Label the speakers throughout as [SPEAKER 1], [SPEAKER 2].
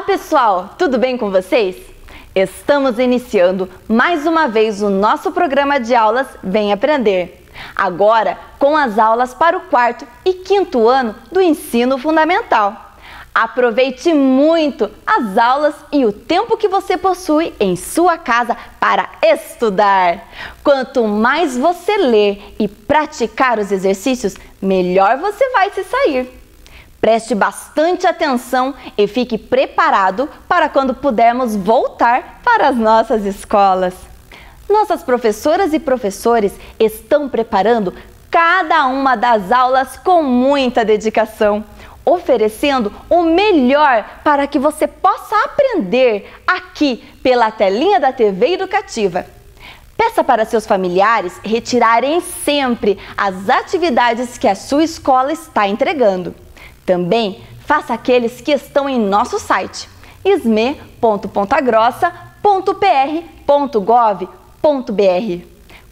[SPEAKER 1] Olá pessoal, tudo bem com vocês? Estamos iniciando mais uma vez o nosso programa de aulas Vem Aprender. Agora com as aulas para o quarto e quinto ano do ensino fundamental. Aproveite muito as aulas e o tempo que você possui em sua casa para estudar. Quanto mais você ler e praticar os exercícios, melhor você vai se sair. Preste bastante atenção e fique preparado para quando pudermos voltar para as nossas escolas. Nossas professoras e professores estão preparando cada uma das aulas com muita dedicação, oferecendo o melhor para que você possa aprender aqui pela telinha da TV Educativa. Peça para seus familiares retirarem sempre as atividades que a sua escola está entregando. Também faça aqueles que estão em nosso site sme.pontagrossa.pr.gov.br.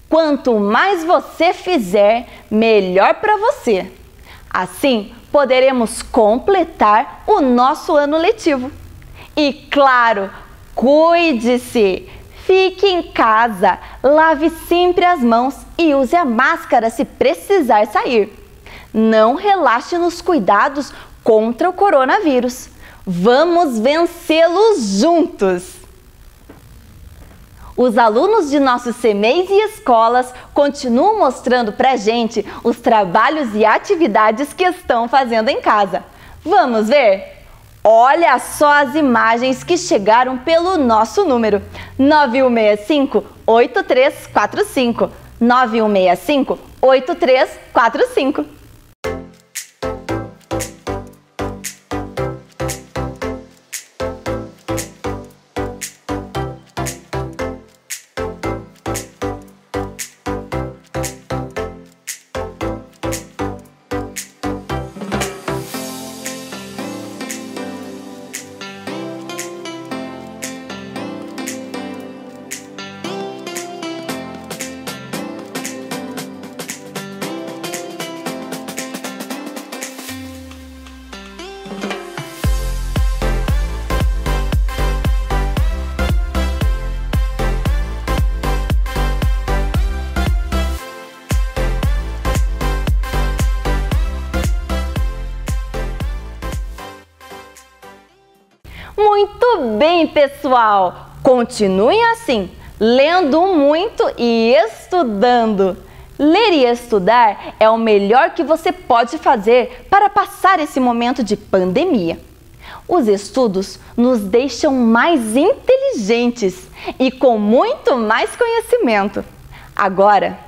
[SPEAKER 1] Quanto mais você fizer, melhor para você. Assim, poderemos completar o nosso ano letivo. E claro, cuide-se! Fique em casa, lave sempre as mãos e use a máscara se precisar sair. Não relaxe nos cuidados contra o coronavírus. Vamos vencê-los juntos! Os alunos de nossos CMEs e escolas continuam mostrando pra gente os trabalhos e atividades que estão fazendo em casa. Vamos ver? Olha só as imagens que chegaram pelo nosso número 9165-8345. 9165-8345. Muito bem, pessoal! Continuem assim, lendo muito e estudando. Ler e estudar é o melhor que você pode fazer para passar esse momento de pandemia. Os estudos nos deixam mais inteligentes e com muito mais conhecimento. Agora,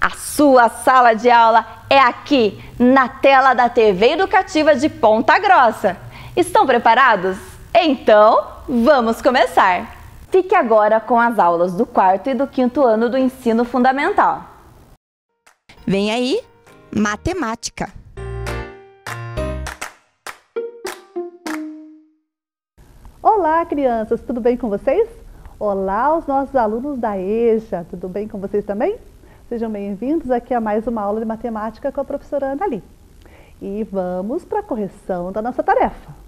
[SPEAKER 1] a sua sala de aula é aqui, na tela da TV Educativa de Ponta Grossa. Estão preparados? Então, vamos começar! Fique agora com as aulas do quarto e do quinto ano do ensino fundamental.
[SPEAKER 2] Vem aí, matemática!
[SPEAKER 3] Olá, crianças! Tudo bem com vocês? Olá, os nossos alunos da EJA! Tudo bem com vocês também? Sejam bem-vindos aqui a mais uma aula de matemática com a professora Ana Li. E vamos para a correção da nossa tarefa.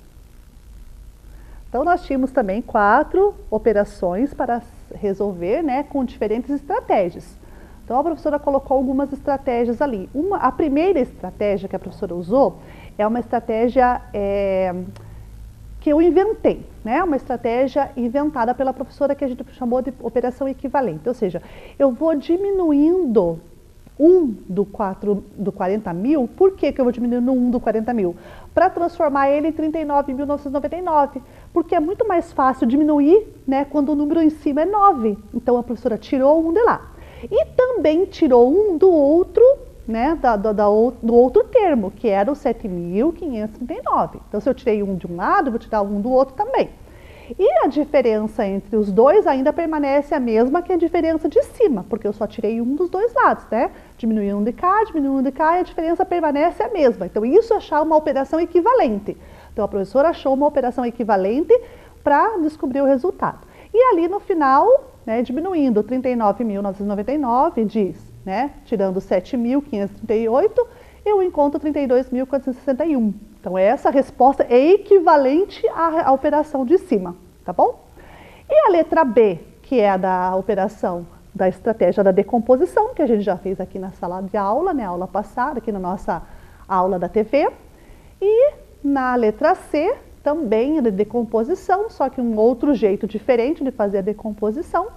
[SPEAKER 3] Então, nós tínhamos também 4 operações para resolver, né, com diferentes estratégias. Então, a professora colocou algumas estratégias ali. A primeira estratégia que a professora usou é uma estratégia que eu inventei, né? Uma estratégia inventada pela professora que a gente chamou de operação equivalente. Ou seja, eu vou diminuindo 1 do 40 mil. Por que eu vou diminuindo 1 do 40 mil? Para transformar ele em 39.999. Porque é muito mais fácil diminuir, né, quando o número em cima é 9. Então, a professora tirou 1 de lá. E também tirou 1 do outro, né, do outro termo, que era o 7.539. Então, se eu tirei 1 de um lado, eu vou tirar 1 do outro também. E a diferença entre os dois ainda permanece a mesma que a diferença de cima, porque eu só tirei 1 dos dois lados, né? Diminui 1 de cá, diminui 1 de cá e a diferença permanece a mesma. Então, isso é achar uma operação equivalente. Então, a professora achou uma operação equivalente para descobrir o resultado. E ali no final, né, diminuindo 39.999, diz, né, tirando 7.538, eu encontro 32.461. Então, essa resposta é equivalente à operação de cima, tá bom? E a letra B, que é a da operação da estratégia da decomposição, que a gente já fez aqui na sala de aula, né, aula passada, aqui na nossa aula da TV. E na letra C, também é de decomposição, só que um outro jeito diferente de fazer a decomposição.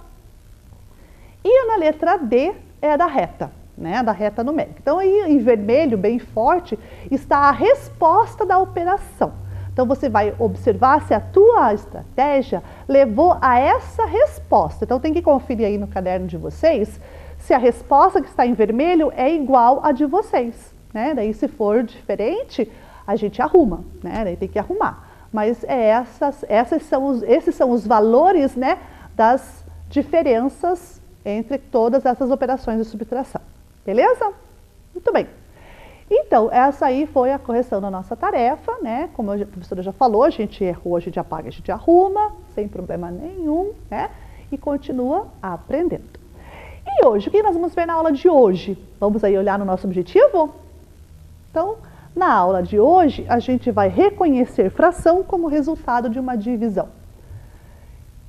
[SPEAKER 3] E na letra D é da reta, né, da reta numérica. Então, aí em vermelho, bem forte, está a resposta da operação. Então, você vai observar se a tua estratégia levou a essa resposta. Então, tem que conferir aí no caderno de vocês se a resposta que está em vermelho é igual à de vocês, né? Daí, se for diferente, a gente arruma, né? Daí tem que arrumar. Mas esses são os valores, né, das diferenças entre todas essas operações de subtração. Beleza? Muito bem. Então, essa aí foi a correção da nossa tarefa, né? Como a professora já falou, a gente errou, a gente apaga, a gente arruma, sem problema nenhum, né? E continua aprendendo. E hoje, o que nós vamos ver na aula de hoje? Vamos aí olhar no nosso objetivo? Então, na aula de hoje, a gente vai reconhecer fração como resultado de uma divisão.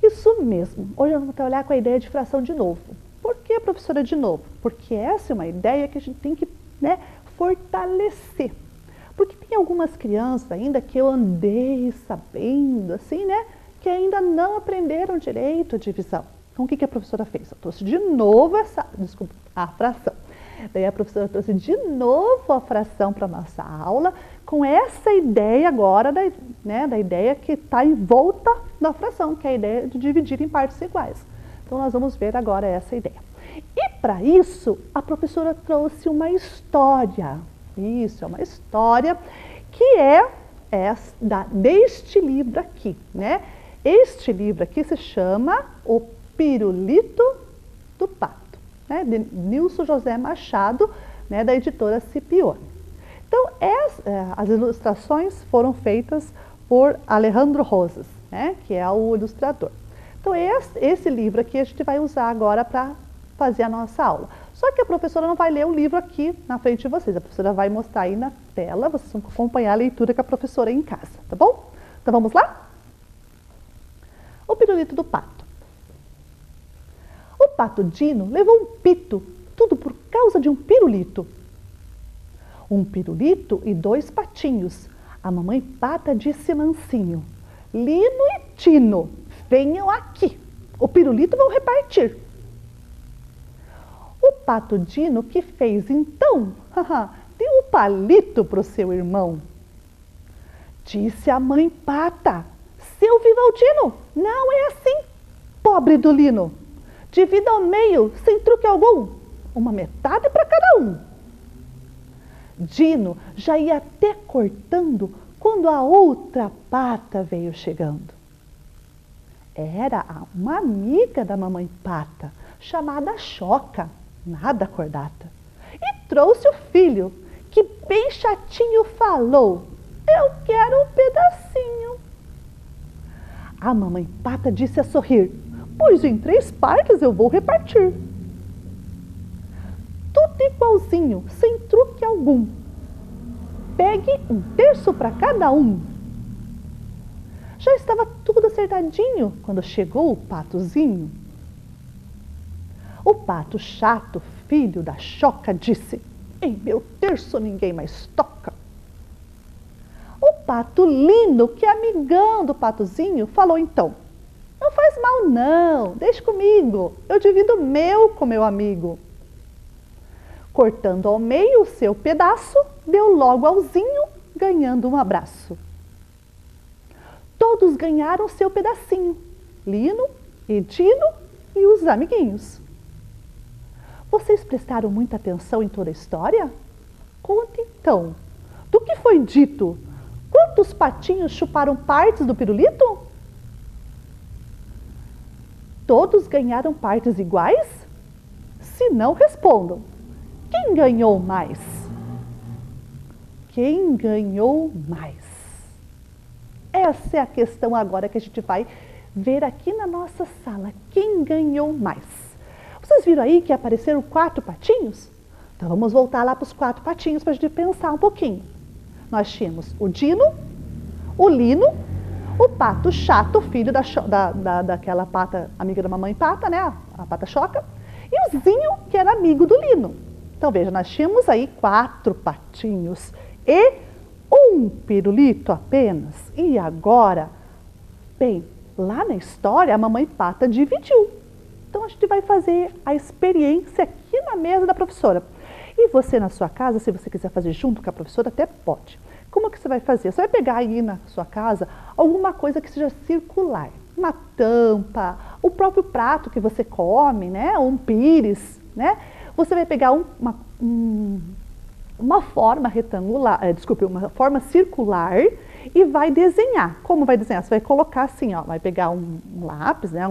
[SPEAKER 3] Isso mesmo. Hoje nós vamos trabalhar com a ideia de fração de novo. Por que, professora, de novo? Porque essa é uma ideia que a gente tem que, né, fortalecer. Porque tem algumas crianças ainda que eu andei sabendo, assim, né, que ainda não aprenderam direito a divisão. Então, o que a professora fez? Eu trouxe de novo a fração. Daí a professora trouxe de novo a fração para a nossa aula, com essa ideia agora, da ideia que está em volta da fração, que é a ideia de dividir em partes iguais. Então, nós vamos ver agora essa ideia. E para isso, a professora trouxe uma história. Isso, é uma história que é deste livro aqui, né? Este livro aqui se chama O Pirulito do Pato, né? De Nilson José Machado, né? Da editora Scipione. Então, as ilustrações foram feitas por Alejandro Rosas, né? Que é o ilustrador. Então, esse livro aqui a gente vai usar agora para fazer a nossa aula. Só que a professora não vai ler o livro aqui na frente de vocês. A professora vai mostrar aí na tela, vocês vão acompanhar a leitura com a professora em casa, tá bom? Então, vamos lá? O pirulito do pato. O pato Dino levou um pito, tudo por causa de um pirulito. Um pirulito e 2 patinhos. A mamãe pata disse mansinho: Lino e Tino, venham aqui, o pirulito vão repartir. O pato Dino que fez então? Deu um palito para o seu irmão. Disse a mãe pata: seu Vivaldino, não é assim, pobre do Lino. Divida ao meio, sem truque algum, uma metade para cada um. Dino já ia até cortando quando a outra pata veio chegando. Era uma amiga da mamãe pata, chamada Choca, nada cordata. E trouxe o filho, que bem chatinho falou: eu quero um pedacinho. A mamãe pata disse a sorrir: pois em 3 partes eu vou repartir. Tudo igualzinho, sem truque algum. Pegue 1/3 para cada um. Já estava tudo acertadinho quando chegou o patozinho. O pato chato, filho da Choca, disse: em meu terço ninguém mais toca. O pato Lino, que é amigão do patozinho, falou então: não faz mal não, deixe comigo, eu divido o meu com meu amigo. Cortando ao meio o seu pedaço, deu logo auzinho, ganhando um abraço. Todos ganharam seu pedacinho, Lino, Edino e os amiguinhos. Vocês prestaram muita atenção em toda a história? Conte então, do que foi dito? Quantos patinhos chuparam partes do pirulito? Todos ganharam partes iguais? Se não, respondam. Quem ganhou mais? Quem ganhou mais? Essa é a questão agora que a gente vai ver aqui na nossa sala. Quem ganhou mais? Vocês viram aí que apareceram 4 patinhos? Então vamos voltar lá para os 4 patinhos para a gente pensar um pouquinho. nós tínhamos o Dino, o Lino, o pato chato, filho daquela pata, amiga da mamãe pata, né? A pata choca. E o Zinho, que era amigo do Lino. Então, veja, nós tínhamos aí 4 patinhos e um pirulito apenas. E agora, bem, lá na história, a mamãe pata dividiu. Então, a gente vai fazer a experiência aqui na mesa da professora. E você, na sua casa, se você quiser fazer junto com a professora, até pode. Como que você vai fazer? Você vai pegar aí na sua casa alguma coisa que seja circular. Uma tampa, o próprio prato que você come, né? Um pires, né? Você vai pegar uma forma retangular, uma forma circular e vai desenhar. Como vai desenhar? Você vai colocar assim, ó, vai pegar um lápis, né?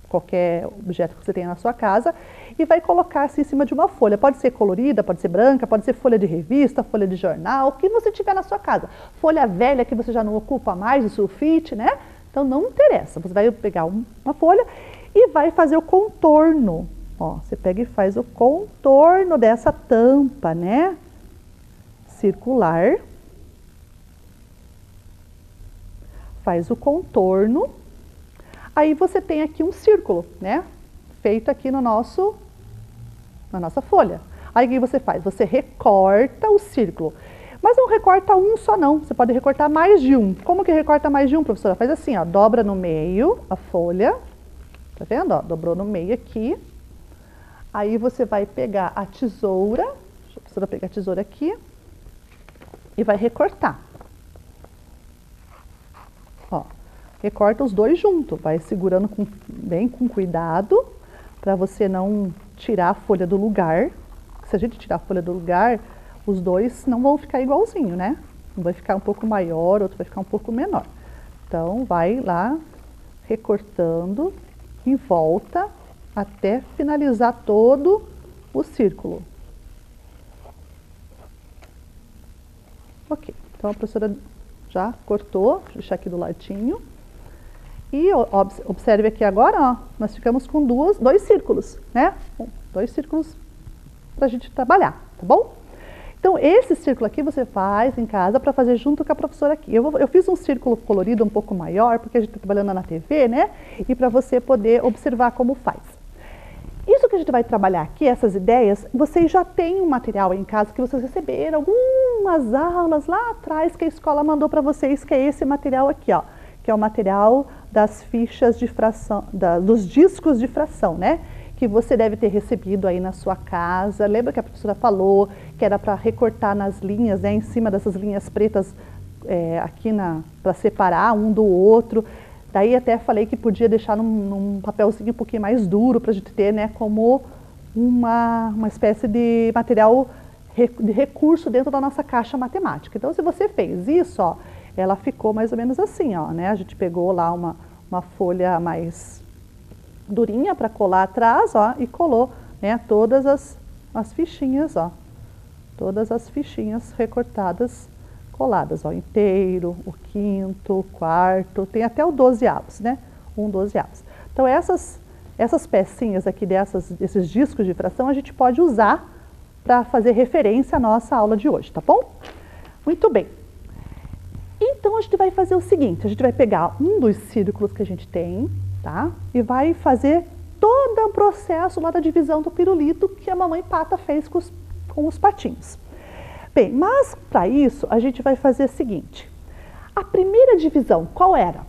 [SPEAKER 3] Qualquer objeto que você tenha na sua casa e vai colocar assim em cima de uma folha. Pode ser colorida, pode ser branca, pode ser folha de revista, folha de jornal, o que você tiver na sua casa. Folha velha que você já não ocupa mais, de sulfite, né? Então não interessa. Você vai pegar uma folha e vai fazer o contorno. Ó, você pega e faz o contorno dessa tampa, né? Circular. Faz o contorno. Aí você tem aqui um círculo, né? Feito aqui na nossa folha. Aí o que você faz? Você recorta o círculo. Mas não recorta um só não, você pode recortar mais de um. Como que recorta mais de um, professora? Faz assim, ó, dobra no meio a folha. Tá vendo? Ó, dobrou no meio aqui. Aí você vai pegar a tesoura, deixa a professora pegar a tesoura aqui, e vai recortar. Ó. Recorta os dois juntos, vai segurando bem com cuidado para você não tirar a folha do lugar. Se a gente tirar a folha do lugar, os dois não vão ficar igualzinho, né? Um vai ficar um pouco maior, outro vai ficar um pouco menor. Então, vai lá recortando em volta até finalizar todo o círculo. Ok, então a professora já cortou, vou deixar aqui do ladinho. E observe aqui agora, ó, nós ficamos com dois círculos, né? 2 círculos para a gente trabalhar, tá bom? Então, esse círculo aqui você faz em casa para fazer junto com a professora aqui. Eu fiz um círculo colorido um pouco maior, porque a gente está trabalhando na TV, né? E para você poder observar como faz. Isso que a gente vai trabalhar aqui, essas ideias, vocês já têm um material em casa que vocês receberam, algumas aulas lá atrás que a escola mandou para vocês, que é esse material aqui, ó. Que é o material das fichas de fração, dos discos de fração, né? Que você deve ter recebido aí na sua casa. Lembra que a professora falou que era para recortar nas linhas, né? Em cima dessas linhas pretas aqui para separar um do outro. Daí até falei que podia deixar num papelzinho um pouquinho mais duro para a gente ter, né? Como uma espécie de material de recurso dentro da nossa caixa matemática. Então, se você fez isso, ó, ela ficou mais ou menos assim, ó, né? A gente pegou lá uma folha mais durinha para colar atrás, ó, e colou, né, todas as fichinhas, ó. Todas as fichinhas recortadas, coladas, ó, inteiro, o quinto, o quarto, tem até o 12avos, né? 12avos. Então, essas pecinhas aqui desses discos de fração, a gente pode usar para fazer referência à nossa aula de hoje, tá bom? Muito bem. Então, a gente vai fazer o seguinte, a gente vai pegar um dos círculos que a gente tem, tá? E vai fazer todo o processo lá da divisão do pirulito que a mamãe pata fez com os patinhos. Bem, mas para isso, a gente vai fazer o seguinte. A primeira divisão, qual era?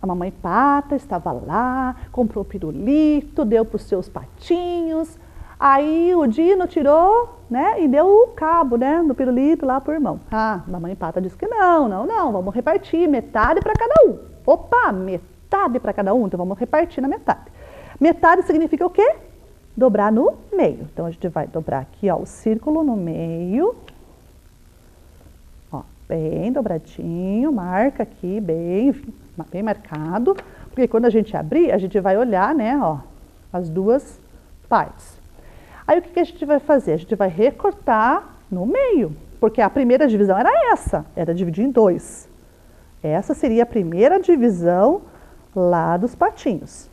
[SPEAKER 3] A mamãe pata estava lá, comprou o pirulito, deu para os seus patinhos. Aí o Dino tirou, né, e deu o cabo, né, do pirulito lá pro irmão. Ah, a mamãe pata disse que não, vamos repartir metade para cada um. Opa, metade para cada um, então vamos repartir na metade. Metade significa o quê? Dobrar no meio. Então a gente vai dobrar aqui, ó, o círculo no meio. Ó, bem dobradinho, marca aqui, bem marcado. Porque quando a gente abrir, a gente vai olhar, né, ó, as duas partes. Aí o que a gente vai fazer? A gente vai recortar no meio, porque a primeira divisão era essa, era dividir em 2. Essa seria a primeira divisão lá dos patinhos.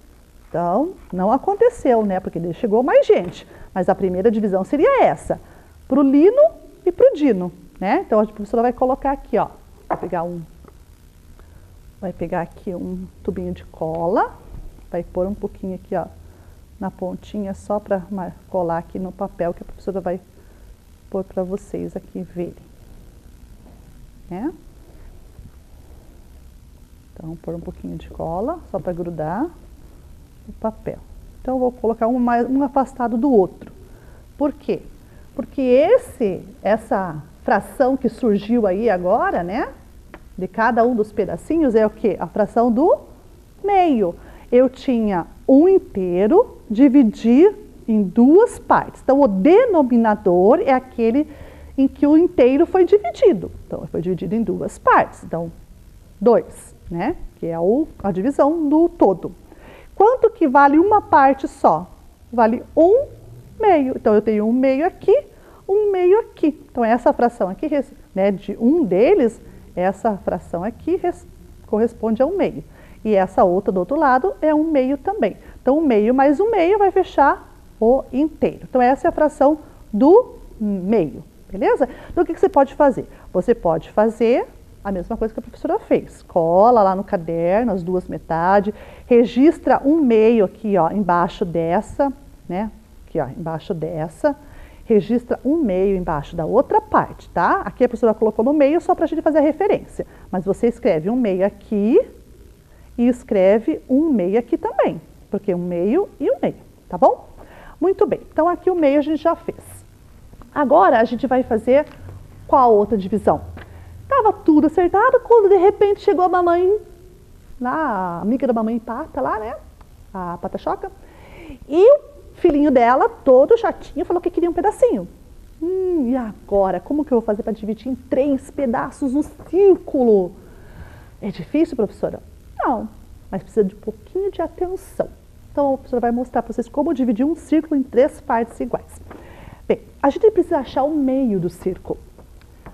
[SPEAKER 3] Então, não aconteceu, né? Porque chegou mais gente, mas a primeira divisão seria essa, para o Lino e para o Dino. né? Então a professora vai colocar aqui, ó, vai pegar aqui um tubinho de cola, vai pôr um pouquinho aqui, ó, na pontinha só para colar aqui no papel que a professora vai pôr para vocês aqui verem, né? Então, pôr um pouquinho de cola só para grudar o papel. Então, eu vou colocar um afastado do outro. Por quê? Porque essa fração que surgiu aí agora, né? De cada um dos pedacinhos é o quê? A fração do meio. Eu tinha um inteiro dividir em duas partes. Então, o denominador é aquele em que o inteiro foi dividido. Então, foi dividido em duas partes. Então, 2, né? Que é a divisão do todo. Quanto que vale uma parte só? Vale 1/2. Então, eu tenho 1/2 aqui, 1/2 aqui. Então, essa fração aqui, né, de um deles, essa fração aqui corresponde a 1/2. E essa outra do outro lado é 1/2 também. Então, 1/2 mais 1/2 vai fechar o inteiro. Então, essa é a fração do meio, beleza? Então, o que você pode fazer? Você pode fazer a mesma coisa que a professora fez. Cola lá no caderno as duas metades, registra 1/2 aqui, ó, embaixo dessa, né? Aqui, ó, embaixo dessa. Registra 1/2 embaixo da outra parte, tá? Aqui a professora colocou no meio só para a gente fazer a referência. Mas você escreve 1/2 aqui e escreve 1/2 aqui também. Porque 1/2 e 1/2, tá bom? Muito bem. Então, aqui o meio a gente já fez. Agora, a gente vai fazer qual outra divisão? Tava tudo acertado quando de repente chegou a mamãe, lá, a amiga da mamãe Pata lá, né? A Pata-choca. E o filhinho dela, todo chatinho, falou que queria um pedacinho. E agora? Como que eu vou fazer para dividir em 3 pedaços o círculo? É difícil, professora? Não, mas precisa de um pouquinho de atenção. Então, a professora vai mostrar para vocês como dividir um círculo em 3 partes iguais. Bem, a gente precisa achar o meio do círculo.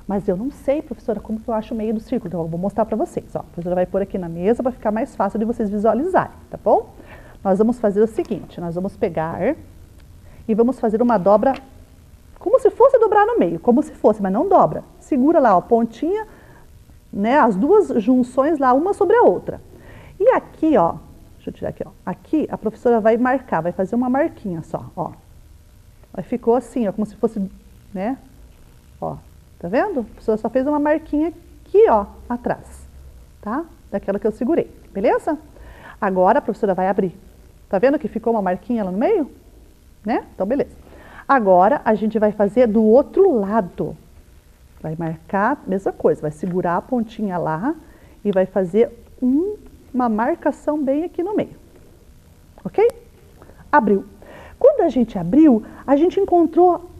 [SPEAKER 3] Mas eu não sei, professora, como que eu acho o meio do círculo. Então, eu vou mostrar para vocês. Ó. A professora vai pôr aqui na mesa para ficar mais fácil de vocês visualizarem, tá bom? Nós vamos fazer o seguinte, nós vamos pegar e vamos fazer uma dobra como se fosse dobrar no meio, como se fosse, mas não dobra. Segura lá, ó, pontinha, né, as duas junções lá, uma sobre a outra. E aqui, ó, deixa eu tirar aqui, ó. Aqui a professora vai marcar, vai fazer uma marquinha só, ó. Aí ficou assim, ó, como se fosse, né, ó. Tá vendo? A professora só fez uma marquinha aqui, ó, atrás, tá? Daquela que eu segurei, beleza? Agora a professora vai abrir. Tá vendo que ficou uma marquinha lá no meio? Né? Então, beleza. Agora a gente vai fazer do outro lado. Vai marcar, mesma coisa, vai segurar a pontinha lá e vai fazer uma marcação bem aqui no meio. Ok? Abriu. Quando a gente abriu, a gente encontrou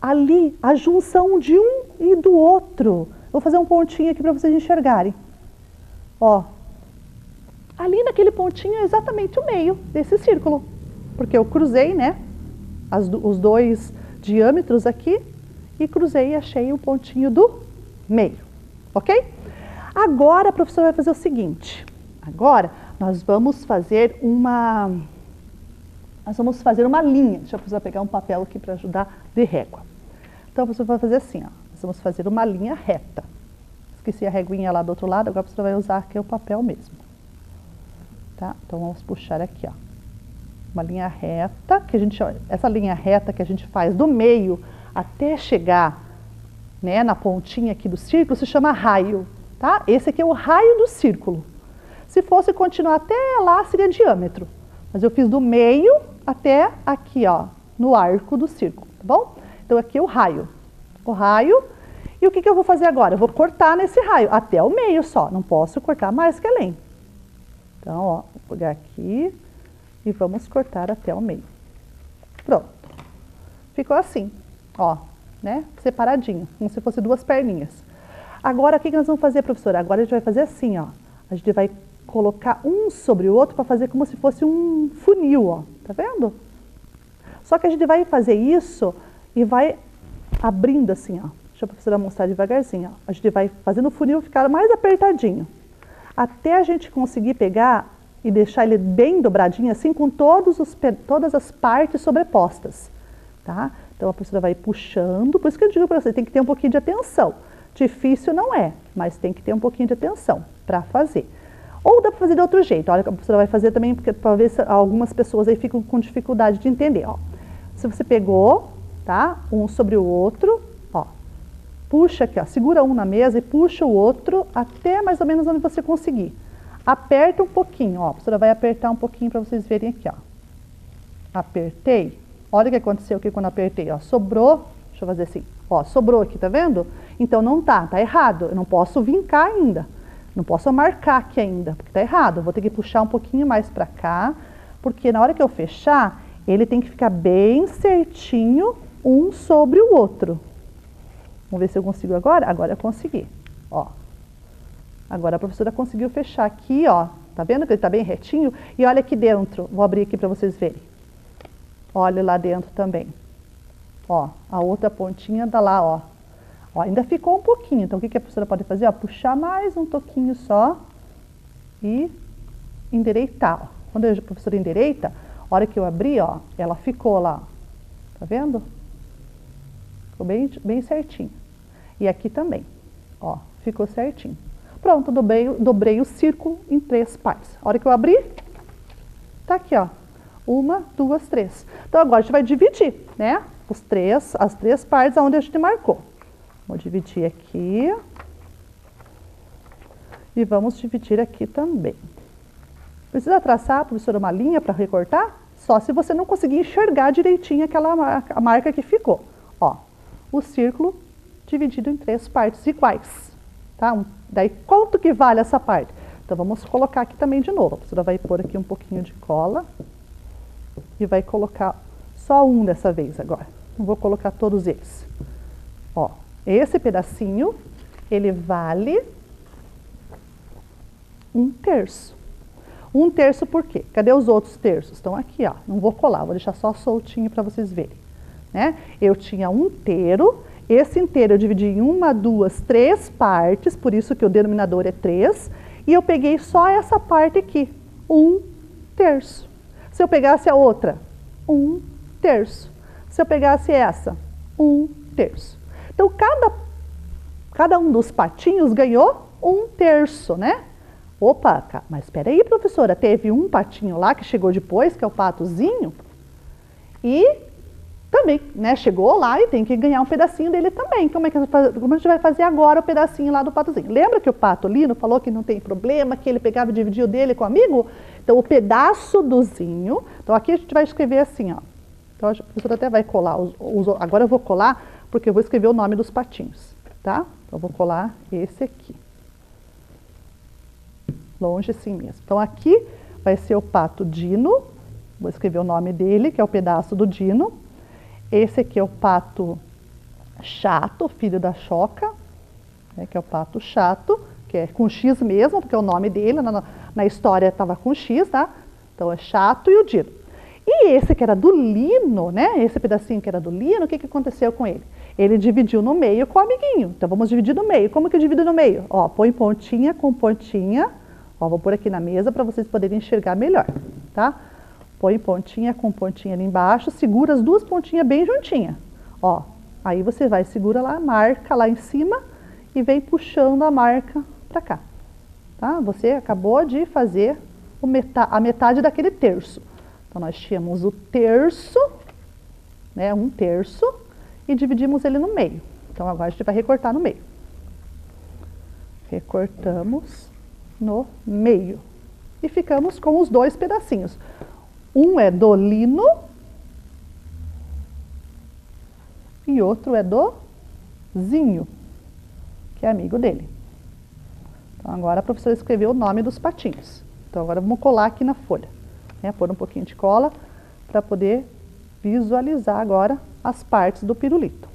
[SPEAKER 3] ali a junção de um e do outro. Vou fazer um pontinho aqui para vocês enxergarem. Ó, ali naquele pontinho é exatamente o meio desse círculo. Porque eu cruzei, né, os dois diâmetros aqui e cruzei e achei o pontinho do meio. Ok? Agora a professora vai fazer o seguinte. Agora nós vamos fazer uma linha. Deixa eu precisar pegar um papel aqui para ajudar de régua. Então, a professora vai fazer assim, ó. Nós vamos fazer uma linha reta. Esqueci a reguinha lá do outro lado, agora a professora vai usar aqui o papel mesmo. Tá? Então, vamos puxar aqui, ó. Uma linha reta, essa linha reta que a gente faz do meio até chegar, né, na pontinha aqui do círculo, se chama raio, tá? Esse aqui é o raio do círculo. Se fosse continuar até lá, seria diâmetro. Mas eu fiz do meio até aqui, ó, no arco do círculo, tá bom? Então, aqui é o raio. O raio. E o que eu vou fazer agora? Eu vou cortar nesse raio, até o meio só. Não posso cortar mais que além. Então, ó, vou pegar aqui e vamos cortar até o meio. Pronto. Ficou assim, ó, né? Separadinho, como se fosse 2 perninhas. Agora, o que nós vamos fazer, professora? Agora a gente vai fazer assim, ó. A gente vai colocar um sobre o outro para fazer como se fosse um funil, ó. Tá vendo? Só que a gente vai fazer isso e vai abrindo assim, ó. Deixa a professora mostrar devagarzinho, ó. A gente vai fazendo o funil ficar mais apertadinho. Até a gente conseguir pegar e deixar ele bem dobradinho, assim, com todas as partes sobrepostas, tá? Então, a professora vai puxando, por isso que eu digo para você, tem que ter um pouquinho de atenção. Difícil não é, mas tem que ter um pouquinho de atenção para fazer. Ou dá para fazer de outro jeito. Olha, a professora vai fazer também, porque talvez algumas pessoas aí ficam com dificuldade de entender. Ó. Se você pegou, tá? Um sobre o outro, ó. Puxa aqui, ó. Segura um na mesa e puxa o outro até mais ou menos onde você conseguir. Aperta um pouquinho, ó. A professora vai apertar um pouquinho para vocês verem aqui, ó. Apertei. Olha o que aconteceu aqui quando apertei, ó. Sobrou, deixa eu fazer assim, ó, sobrou aqui, tá vendo? Então não tá errado. Eu não posso vincar ainda. Não posso marcar aqui ainda, porque tá errado. Eu vou ter que puxar um pouquinho mais para cá, porque na hora que eu fechar, ele tem que ficar bem certinho um sobre o outro. Vamos ver se eu consigo agora? Agora eu consegui, ó. Agora a professora conseguiu fechar aqui, ó. Tá vendo que ele tá bem retinho? E olha aqui dentro, vou abrir aqui para vocês verem. Olha lá dentro também. Ó, a outra pontinha tá lá, ó. Ó, ainda ficou um pouquinho, então o que a professora pode fazer? Ó, puxar mais um toquinho só e endireitar. Ó. Quando a professora endireita, a hora que eu abri, ó, ela ficou lá. Tá vendo? Ficou bem certinho. E aqui também, ó, ficou certinho. Pronto, dobrei o círculo em 3 partes. A hora que eu abri, tá aqui, ó. 1, 2, 3. Então agora a gente vai dividir, né? As 3 partes onde a gente marcou. Vou dividir aqui. E vamos dividir aqui também. Precisa traçar, professora, uma linha para recortar? Só se você não conseguir enxergar direitinho aquela marca que ficou. Ó, o círculo dividido em 3 partes iguais. Tá? Daí, quanto que vale essa parte? Então, vamos colocar aqui também de novo. A professora vai pôr aqui um pouquinho de cola. E vai colocar só um dessa vez agora. Não vou colocar todos eles. Ó, esse pedacinho, ele vale 1/3. 1/3 por quê? Cadê os outros terços? Estão aqui, ó. Não vou colar, vou deixar só soltinho para vocês verem. Né? Eu tinha 1/3. Esse inteiro eu dividi em 1, 2, 3 partes, por isso que o denominador é 3. E eu peguei só essa parte aqui, 1/3. Se eu pegasse a outra, 1/3. Se eu pegasse essa, 1/3. Então, cada um dos patinhos ganhou 1/3, né? Opa, mas espera aí, professora, teve um patinho lá que chegou depois, que é o patozinho, e também, né, chegou lá e tem que ganhar um pedacinho dele também. Como a gente vai fazer agora o pedacinho lá do patozinho? Lembra que o pato Lino falou que não tem problema, que ele pegava e dividia o dele com o amigo? Então, o pedaço dozinho, então aqui a gente vai escrever assim, ó. Então, a professora até vai colar, agora eu vou colar, porque eu vou escrever o nome dos patinhos, tá? Então, eu vou colar esse aqui. Longe assim mesmo. Então, aqui vai ser o pato Dino, vou escrever o nome dele, que é o pedaço do Dino. Esse aqui é o pato Chato, filho da Choca, né, que é o pato Chato, que é com X mesmo, porque é o nome dele, na história estava com X, tá? Então é Chato e o Dino. E esse que era do Lino, né? Esse pedacinho que era do Lino, o que aconteceu com ele? Ele dividiu no meio com o amiguinho. Então vamos dividir no meio. Como que eu divido no meio? Ó, põe pontinha com pontinha. Ó, vou pôr aqui na mesa para vocês poderem enxergar melhor, tá? Põe pontinha com pontinha ali embaixo, segura as 2 pontinhas bem juntinha. Ó, aí você vai, segura lá, marca lá em cima e vem puxando a marca para cá. Tá? Você acabou de fazer a metade daquele terço. Então, nós tínhamos o terço, né, 1/3, e dividimos ele no meio. Então, agora a gente vai recortar no meio. Recortamos no meio. E ficamos com os 2 pedacinhos. Um é do Lino e outro é do Zinho, que é amigo dele. Então, agora a professora escreveu o nome dos patinhos. Então, agora vamos colar aqui na folha. Né? Pôr um pouquinho de cola para poder visualizar agora as partes do pirulito.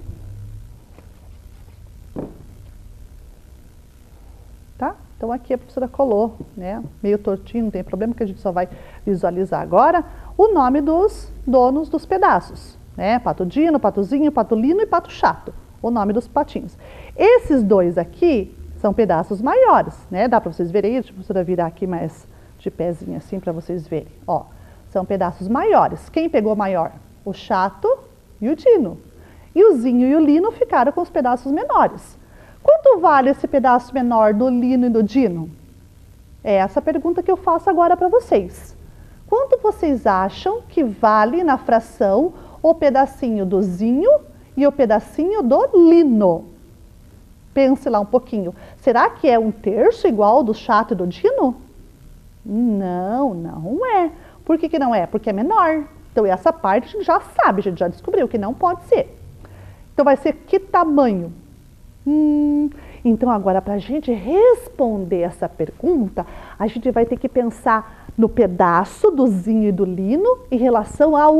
[SPEAKER 3] Tá? Então, aqui a professora colou, né? Meio tortinho, não tem problema, que a gente só vai visualizar agora o nome dos donos dos pedaços. Né? Pato Dino, Patozinho, Pato Lino e Pato Chato. O nome dos patinhos. Esses 2 aqui são pedaços maiores, né? Dá para vocês verem aí, deixa a professora virar aqui mais de pezinho assim para vocês verem. Ó, são pedaços maiores. Quem pegou maior? O Chato e o Dino. E o Zinho e o Lino ficaram com os pedaços menores. Quanto vale esse pedaço menor do lino e do dino? É essa pergunta que eu faço agora para vocês. Quanto vocês acham que vale na fração o pedacinho do zinho e o pedacinho do lino? Pense lá um pouquinho. Será que é 1/3 igual ao do chato e do dino? Não, não é. Por que que não é? Porque é menor. Então essa parte a gente já sabe, a gente já descobriu que não pode ser. Então vai ser que tamanho? Então agora para a gente responder essa pergunta, a gente vai ter que pensar no pedaço do zinho e do lino em relação ao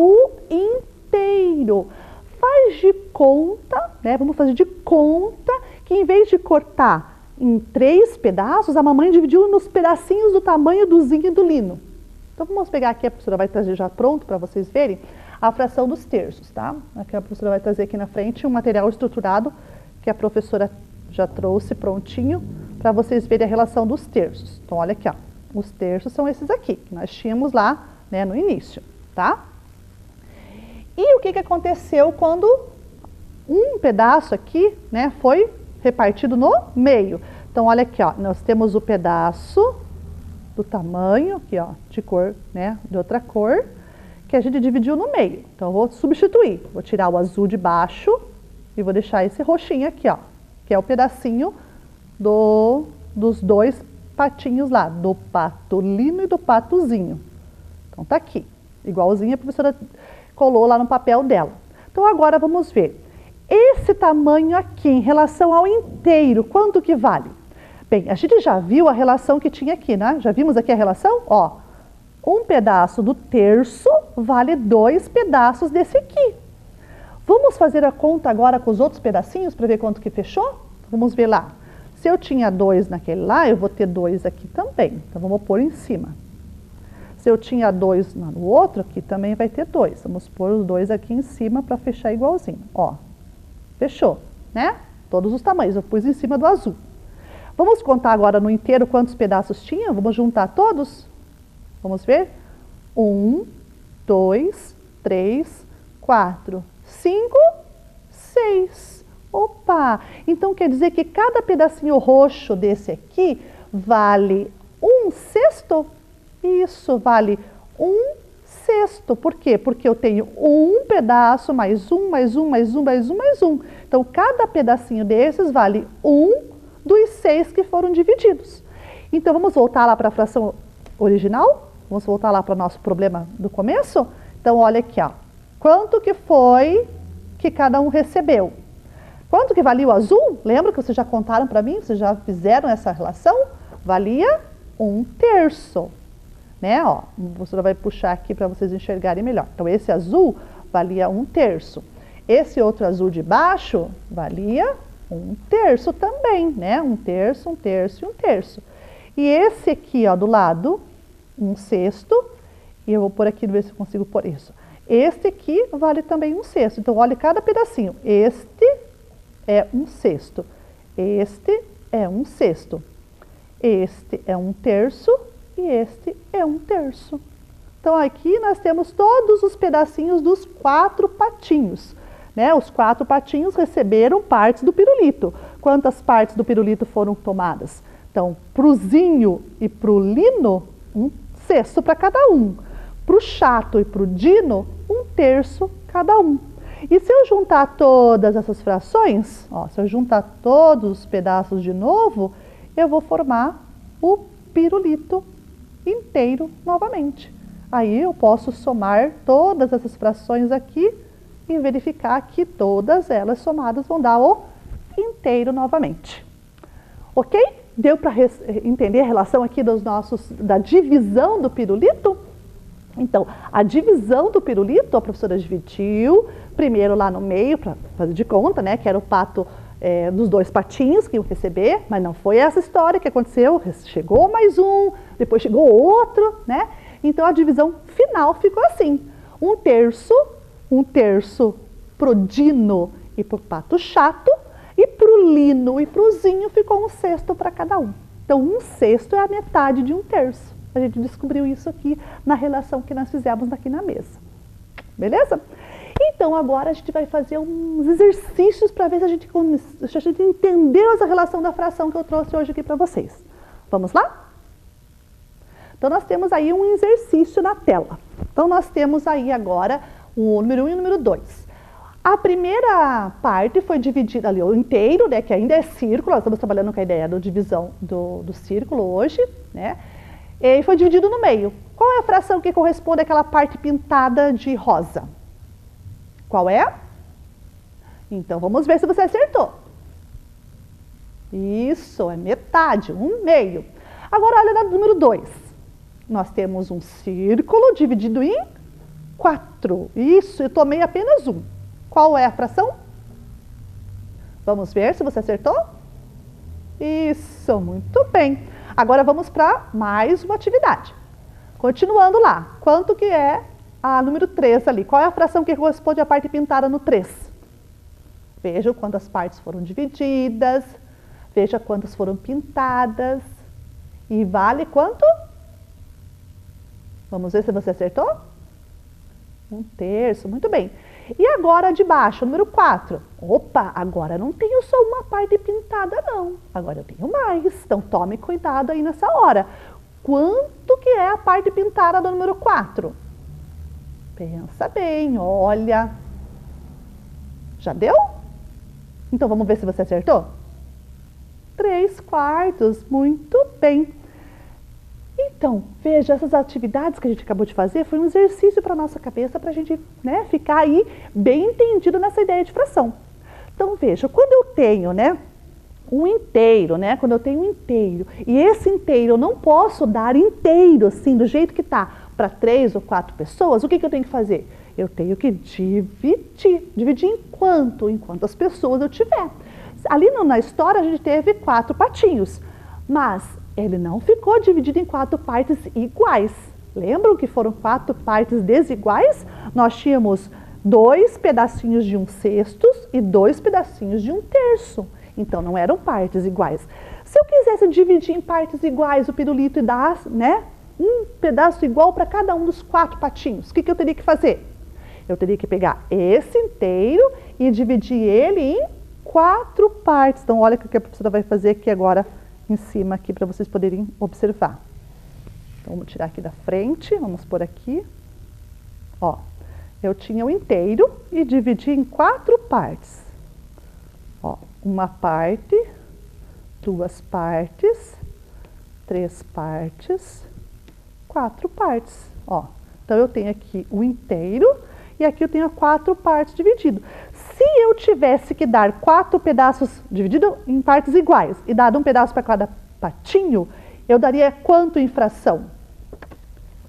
[SPEAKER 3] inteiro. Faz de conta, né? Vamos fazer de conta que em vez de cortar em 3 pedaços, a mamãe dividiu nos pedacinhos do tamanho do zinho e do lino. Então vamos pegar aqui, a professora vai trazer já pronto para vocês verem a fração dos terços, tá? Aqui a professora vai trazer aqui na frente um material estruturado que a professora já trouxe prontinho para vocês verem a relação dos terços. Então olha aqui, ó. Os terços são esses aqui, que nós tínhamos lá, né, no início, tá? E o que que aconteceu quando um pedaço aqui, né, foi repartido no meio? Então olha aqui, ó, nós temos o pedaço do tamanho, aqui ó, de cor, né, de outra cor, que a gente dividiu no meio. Então eu vou substituir, vou tirar o azul de baixo e vou deixar esse roxinho aqui, ó, que é o pedacinho dos 2 patinhos lá, do patolino e do patozinho. Então tá aqui, igualzinho a professora colou lá no papel dela. Então agora vamos ver. Esse tamanho aqui em relação ao inteiro, quanto que vale? Bem, a gente já viu a relação que tinha aqui, né? Já vimos aqui a relação? Ó, um pedaço do terço vale 2 pedaços desse aqui. Vamos fazer a conta agora com os outros pedacinhos para ver quanto que fechou? Vamos ver lá. Se eu tinha 2 naquele lá, eu vou ter 2 aqui também. Então vamos pôr em cima. Se eu tinha 2 no outro, aqui também vai ter 2. Vamos pôr os 2 aqui em cima para fechar igualzinho. Ó, fechou, né? Todos os tamanhos, eu pus em cima do azul. Vamos contar agora no inteiro quantos pedaços tinha? Vamos juntar todos? Vamos ver? 1, 2, 3, 4, 5, 6. Opa! Então quer dizer que cada pedacinho roxo desse aqui vale 1/6? Isso, vale 1/6. Por quê? Porque eu tenho um pedaço, mais um, mais um, mais um, mais um, mais um. Então cada pedacinho desses vale 1 dos 6 que foram divididos. Então vamos voltar lá para a fração original? Vamos voltar lá para o nosso problema do começo? Então olha aqui, ó. Quanto que foi que cada um recebeu? Quanto que valia o azul? Lembra que vocês já contaram para mim? Vocês já fizeram essa relação? Valia 1/3. Né? Ó, a professora vai puxar aqui para vocês enxergarem melhor. Então esse azul valia 1/3. Esse outro azul de baixo valia 1/3 também, né? 1/3, 1/3 e 1/3. E esse aqui, ó, do lado, 1/6. E eu vou pôr aqui, ver se eu consigo pôr isso. Este aqui vale também 1/6. Então olha cada pedacinho. Este é 1/6. Este é 1/6. Este é 1/3 e este é 1/3. Então aqui nós temos todos os pedacinhos dos 4 patinhos. Né? Os 4 patinhos receberam partes do pirulito. Quantas partes do pirulito foram tomadas? Então, pro zinho e pro lino, 1/6 para cada um. Pro chato e pro dino, 1/3 cada um. E se eu juntar todas essas frações, ó, se eu juntar todos os pedaços de novo, eu vou formar o pirulito inteiro novamente. Aí eu posso somar todas essas frações aqui e verificar que todas elas somadas vão dar o inteiro novamente. Ok? Deu para entender a relação aqui da divisão do pirulito? Então, a divisão do pirulito, a professora dividiu primeiro lá no meio, para fazer de conta, né, que era o pato dos 2 patinhos que iam receber, mas não foi essa história que aconteceu, chegou mais um, depois chegou outro, né? Então a divisão final ficou assim, 1/3 pro dino e pro pato chato, e pro lino e pro zinho ficou 1/6 para cada um. Então 1/6 é a metade de 1/3. A gente descobriu isso aqui na relação que nós fizemos aqui na mesa. Beleza? Então, agora a gente vai fazer uns exercícios para ver se a gente entendeu essa relação da fração que eu trouxe hoje aqui para vocês. Vamos lá? Então, nós temos aí um exercício na tela. Então, nós temos aí agora o número 1 e o número 2. A primeira parte foi dividida ali, o inteiro, né, que ainda é círculo, nós estamos trabalhando com a ideia da divisão do círculo hoje, né? E foi dividido no meio. Qual é a fração que corresponde àquela parte pintada de rosa? Qual é? Então, vamos ver se você acertou. Isso, é metade, 1/2. Agora, olha no número 2. Nós temos um círculo dividido em 4. Isso, eu tomei apenas 1. Qual é a fração? Vamos ver se você acertou? Isso, muito bem. Agora vamos para mais uma atividade. Continuando lá, quanto que é a número 3 ali? Qual é a fração que corresponde à parte pintada no 3? Veja quantas partes foram divididas, veja quantas foram pintadas e vale quanto? Vamos ver se você acertou? 1/3, muito bem. E agora de baixo, número 4. Opa, agora não tenho só uma parte pintada não, agora eu tenho mais. Então tome cuidado aí nessa hora. Quanto que é a parte pintada do número 4? Pensa bem, olha. Já deu? Então vamos ver se você acertou? 3/4, muito bem. Então, veja, essas atividades que a gente acabou de fazer foi um exercício para a nossa cabeça, para a gente, né, ficar aí bem entendido nessa ideia de fração. Então, veja, quando eu tenho, né, um inteiro, né, quando eu tenho um inteiro, e esse inteiro eu não posso dar inteiro, assim, do jeito que está, para 3 ou 4 pessoas, o que eu tenho que fazer? Eu tenho que dividir. Dividir em quanto? Em quantas pessoas eu tiver. Ali na história a gente teve 4 patinhos, mas ele não ficou dividido em 4 partes iguais. Lembram que foram 4 partes desiguais? Nós tínhamos 2 pedacinhos de 1/6 e 2 pedacinhos de 1/3. Então, não eram partes iguais. Se eu quisesse dividir em partes iguais o pirulito e dar, né, um pedaço igual para cada um dos 4 patinhos, o que eu teria que fazer? Eu teria que pegar esse inteiro e dividir ele em 4 partes. Então, olha o que a professora vai fazer aqui agora em cima aqui para vocês poderem observar. Então, vamos tirar aqui da frente, vamos pôr aqui. Ó, eu tinha o inteiro e dividi em 4 partes. Ó, uma parte, 2 partes, 3 partes, 4 partes. Ó, então eu tenho aqui o inteiro e aqui eu tenho 4 partes dividido. Se eu tivesse que dar 4 pedaços divididos em partes iguais e dado um pedaço para cada patinho, eu daria quanto em fração?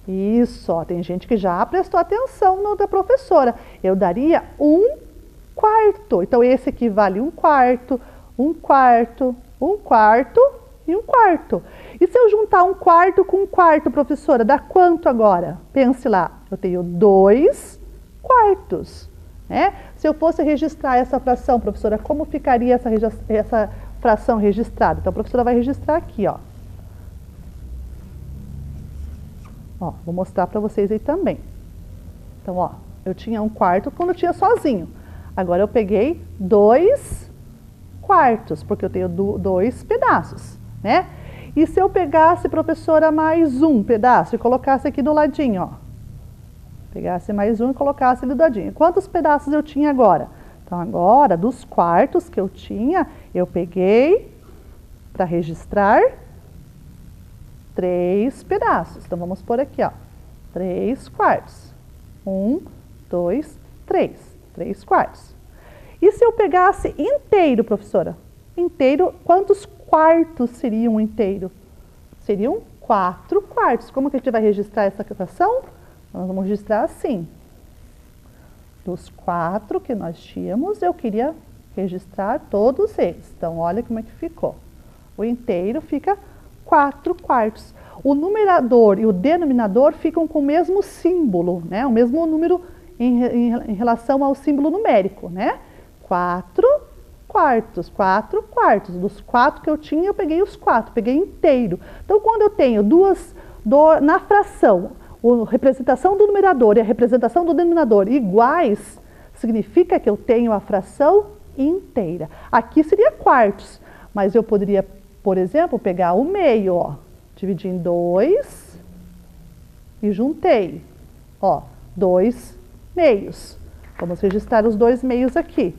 [SPEAKER 3] Isso, ó, tem gente que já prestou atenção no da professora. Eu daria 1/4. Então, esse aqui vale 1/4, 1/4, 1/4 e 1/4. E se eu juntar 1/4 com 1/4, professora, dá quanto agora? Pense lá, eu tenho 2/4. Né? Se eu fosse registrar essa fração, professora, como ficaria essa fração registrada? Então, a professora vai registrar aqui, ó. Ó, vou mostrar para vocês aí também. Então, ó, eu tinha 1/4 quando eu tinha sozinho. Agora eu peguei 2/4, porque eu tenho 2 pedaços, né? E se eu pegasse, professora, mais um pedaço e colocasse aqui do ladinho, ó. Pegasse mais um e colocasse ali do ladinho. Quantos pedaços eu tinha agora? Então, agora, dos quartos que eu tinha, eu peguei para registrar 3 pedaços. Então, vamos pôr aqui, ó. 3/4. 1, 2, 3. 3/4. E se eu pegasse inteiro, professora? Inteiro, quantos quartos seriam um inteiro? Seriam 4/4. Como que a gente vai registrar essa fração? Nós vamos registrar assim. Dos 4 que nós tínhamos, eu queria registrar todos eles. Então, olha como é que ficou. O inteiro fica 4/4. O numerador e o denominador ficam com o mesmo símbolo, né? O mesmo número em relação ao símbolo numérico, né? 4/4. 4/4. Dos 4 que eu tinha, eu peguei os 4, peguei inteiro. Então, quando eu tenho na fração, a representação do numerador e a representação do denominador iguais, significa que eu tenho a fração inteira. Aqui seria quartos, mas eu poderia, por exemplo, pegar o meio, ó, dividir em 2 e juntei, ó, 2 meios. Vamos registrar os 2 meios aqui.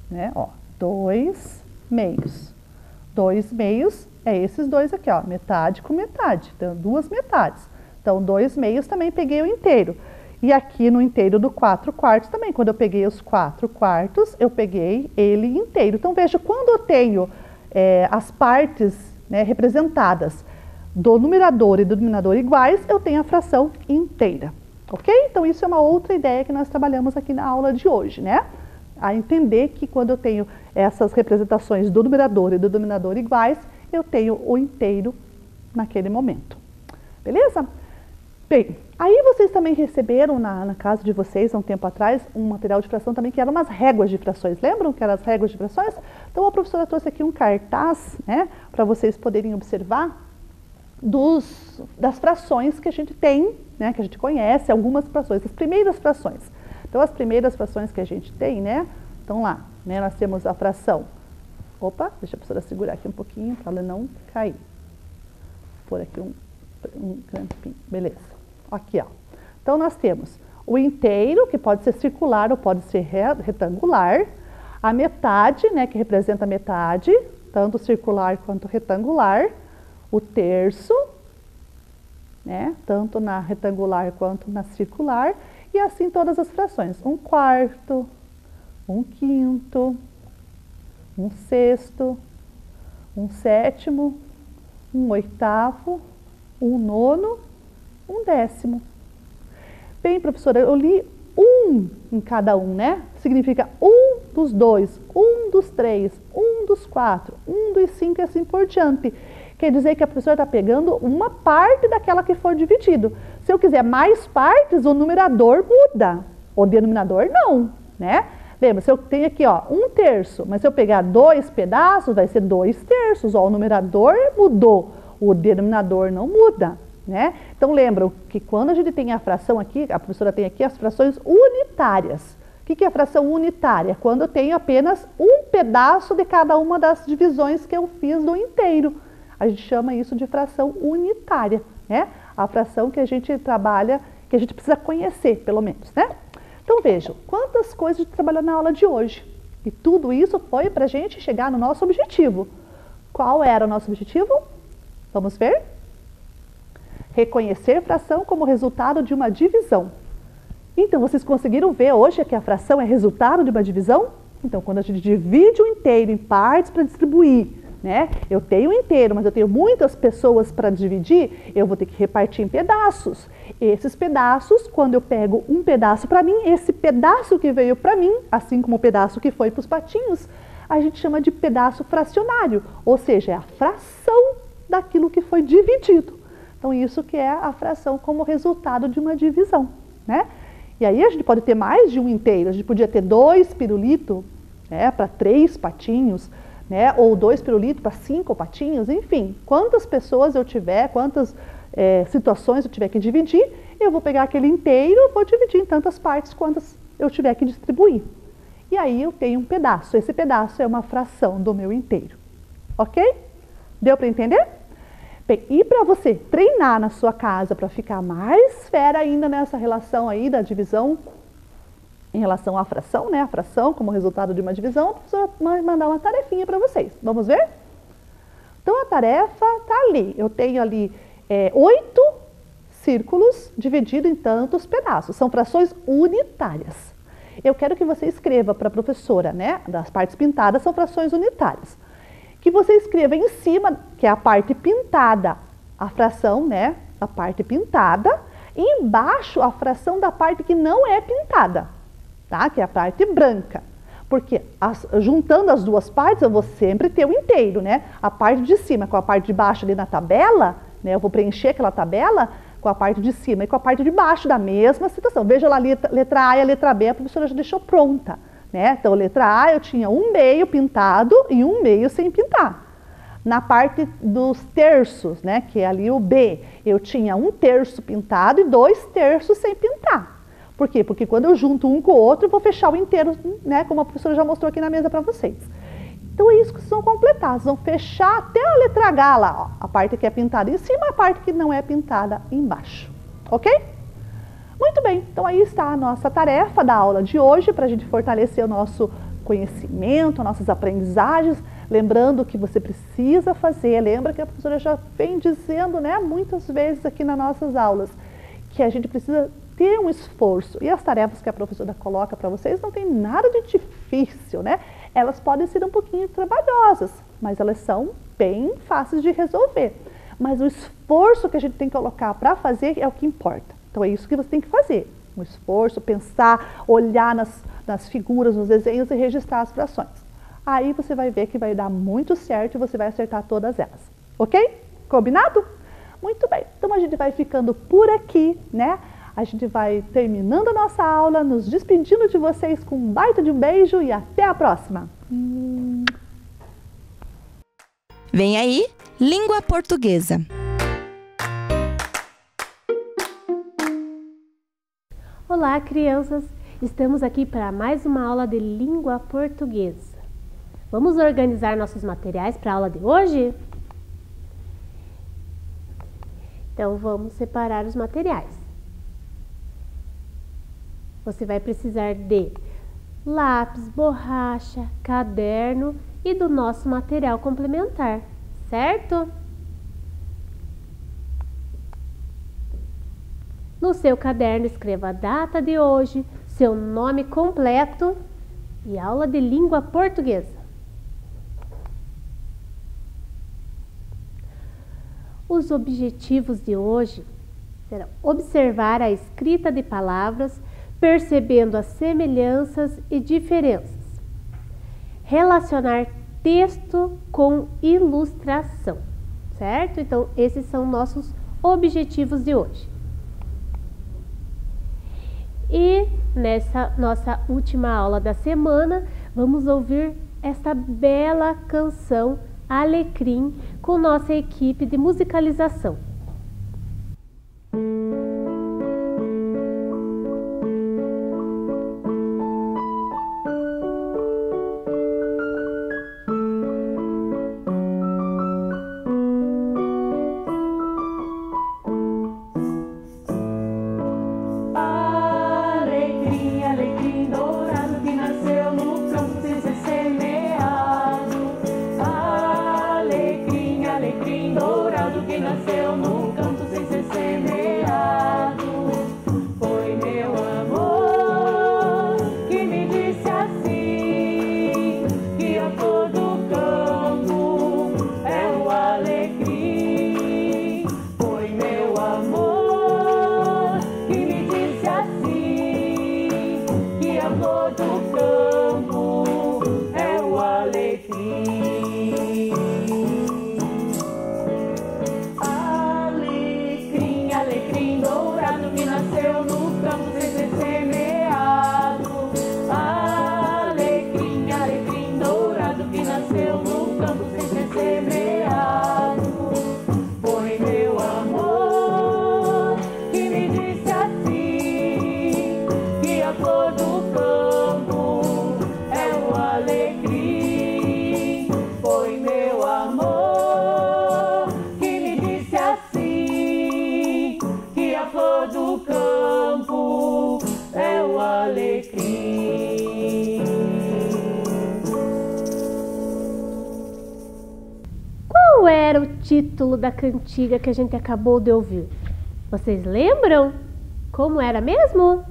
[SPEAKER 3] Né, ó, 2 meios. 2 meios é esses dois aqui, ó, metade com metade, então 2 metades. Então, 2 meios também peguei o inteiro. E aqui no inteiro do 4 quartos também, quando eu peguei os 4 quartos, eu peguei ele inteiro. Então, veja, quando eu tenho as partes, né, representadas do numerador e do denominador iguais, eu tenho a fração inteira, ok? Então, isso é uma outra ideia que nós trabalhamos aqui na aula de hoje, né? A entender que quando eu tenho essas representações do numerador e do denominador iguais, eu tenho o inteiro naquele momento. Beleza? Bem, aí vocês também receberam na casa de vocês, há um tempo atrás, um material de fração também que eram umas réguas de frações. Lembram que eram as réguas de frações? Então a professora trouxe aqui um cartaz, né, para vocês poderem observar das frações que a gente tem, né, que a gente conhece, algumas frações, as primeiras frações. Então, as primeiras frações que a gente tem, né? Então, lá, né, nós temos a fração. Opa, deixa a professora segurar aqui um pouquinho para ela não cair. Vou pôr aqui um grampinho, beleza. Aqui, ó. Então, nós temos o inteiro, que pode ser circular ou pode ser retangular. A metade, né, que representa a metade, tanto circular quanto retangular. O terço, né, tanto na retangular quanto na circular. E assim todas as frações, 1/4, 1/5, 1/6, 1/7, 1/8, 1/9, 1/10. Bem, professora, eu li 1 em cada um, né? Significa 1 dos 2, 1 dos 3, 1 dos 4, 1 dos 5 e assim por diante. Quer dizer que a professora está pegando uma parte daquela que for dividido. Se eu quiser mais partes, o numerador muda, o denominador não, né? Lembra, se eu tenho aqui, ó, 1/3, mas se eu pegar 2 pedaços, vai ser 2/3, ó, o numerador mudou, o denominador não muda, né? Então, lembram que quando a gente tem a fração aqui, a professora tem aqui as frações unitárias. O que é a fração unitária? Quando eu tenho apenas um pedaço de cada uma das divisões que eu fiz do inteiro. A gente chama isso de fração unitária, né? A fração que a gente trabalha, que a gente precisa conhecer, pelo menos, né? Então, vejam, quantas coisas a gente trabalhou na aula de hoje. E tudo isso foi para a gente chegar no nosso objetivo. Qual era o nosso objetivo? Vamos ver? Reconhecer fração como resultado de uma divisão. Então, vocês conseguiram ver hoje que a fração é resultado de uma divisão? Então, quando a gente divide o inteiro em partes para distribuir, né? Eu tenho um inteiro, mas eu tenho muitas pessoas para dividir, eu vou ter que repartir em pedaços. Esses pedaços, quando eu pego um pedaço para mim, esse pedaço que veio para mim, assim como o pedaço que foi para os patinhos, a gente chama de pedaço fracionário, ou seja, é a fração daquilo que foi dividido. Então, isso que é a fração como resultado de uma divisão, né? E aí a gente pode ter mais de um inteiro, a gente podia ter 2 pirulitos, né, para 3 patinhos, né, ou 2 pirulitos para 5 patinhos, enfim, quantas pessoas eu tiver, quantas situações eu tiver que dividir, eu vou pegar aquele inteiro, vou dividir em tantas partes quantas eu tiver que distribuir. E aí eu tenho um pedaço, esse pedaço é uma fração do meu inteiro, ok? Deu para entender? Bem, e para você treinar na sua casa para ficar mais fera ainda nessa relação aí da divisão, em relação à fração, né? A fração como resultado de uma divisão, a professora vai mandar uma tarefinha para vocês. Vamos ver? Então, a tarefa está ali. Eu tenho ali 8 círculos divididos em tantos pedaços. São frações unitárias. Eu quero que você escreva para a professora, né? Das partes pintadas são frações unitárias. Que você escreva em cima, que é a parte pintada, a fração, né? A parte pintada. E embaixo, a fração da parte que não é pintada. Tá? Que é a parte branca, porque juntando as duas partes eu vou sempre ter o inteiro, né? A parte de cima com a parte de baixo ali na tabela, né? Eu vou preencher aquela tabela com a parte de cima e com a parte de baixo da mesma situação. Veja lá a letra A e a letra B, a professora já deixou pronta, né? Então, letra A eu tinha um meio pintado e um meio sem pintar. na parte dos terços, né, que é ali o B, eu tinha 1/3 pintado e 2/3 sem pintar. Por quê? Porque quando eu junto um com o outro, eu vou fechar o inteiro, né, como a professora já mostrou aqui na mesa para vocês. Então é isso que vocês vão completar, vocês vão fechar até a letra H lá, ó, a parte que é pintada em cima, a parte que não é pintada embaixo, ok? Muito bem, então aí está a nossa tarefa da aula de hoje, para a gente fortalecer o nosso conhecimento, nossas aprendizagens, lembrando que você precisa fazer, lembra que a professora já vem dizendo, né, muitas vezes aqui nas nossas aulas, que a gente precisa ter um esforço, e as tarefas que a professora coloca para vocês não tem nada de difícil, né? Elas podem ser um pouquinho trabalhosas, mas elas são bem fáceis de resolver. Mas o esforço que a gente tem que colocar para fazer é o que importa. Então é isso que você tem que fazer. Um esforço, pensar, olhar nas figuras, nos desenhos e registrar as frações. Aí você vai ver que vai dar muito certo e você vai acertar todas elas. Ok? Combinado? Muito bem. Então a gente vai ficando por aqui, né? A gente vai terminando a nossa aula, nos despedindo de vocês com um baita de um beijo e até a próxima.
[SPEAKER 2] Vem aí, língua portuguesa.
[SPEAKER 4] Olá, crianças! Estamos aqui para mais uma aula de língua portuguesa. Vamos organizar nossos materiais para a aula de hoje? Então, vamos separar os materiais. Você vai precisar de lápis, borracha, caderno e do nosso material complementar, certo? No seu caderno, escreva a data de hoje, seu nome completo e aula de língua portuguesa. Os objetivos de hoje serão observar a escrita de palavras, percebendo as semelhanças e diferenças. Relacionar texto com ilustração, certo? Então, esses são nossos objetivos de hoje. E nessa nossa última aula da semana, vamos ouvir esta bela canção Alecrim com nossa equipe de musicalização. Qual era o título da cantiga que a gente acabou de ouvir? Vocês lembram? Como era mesmo?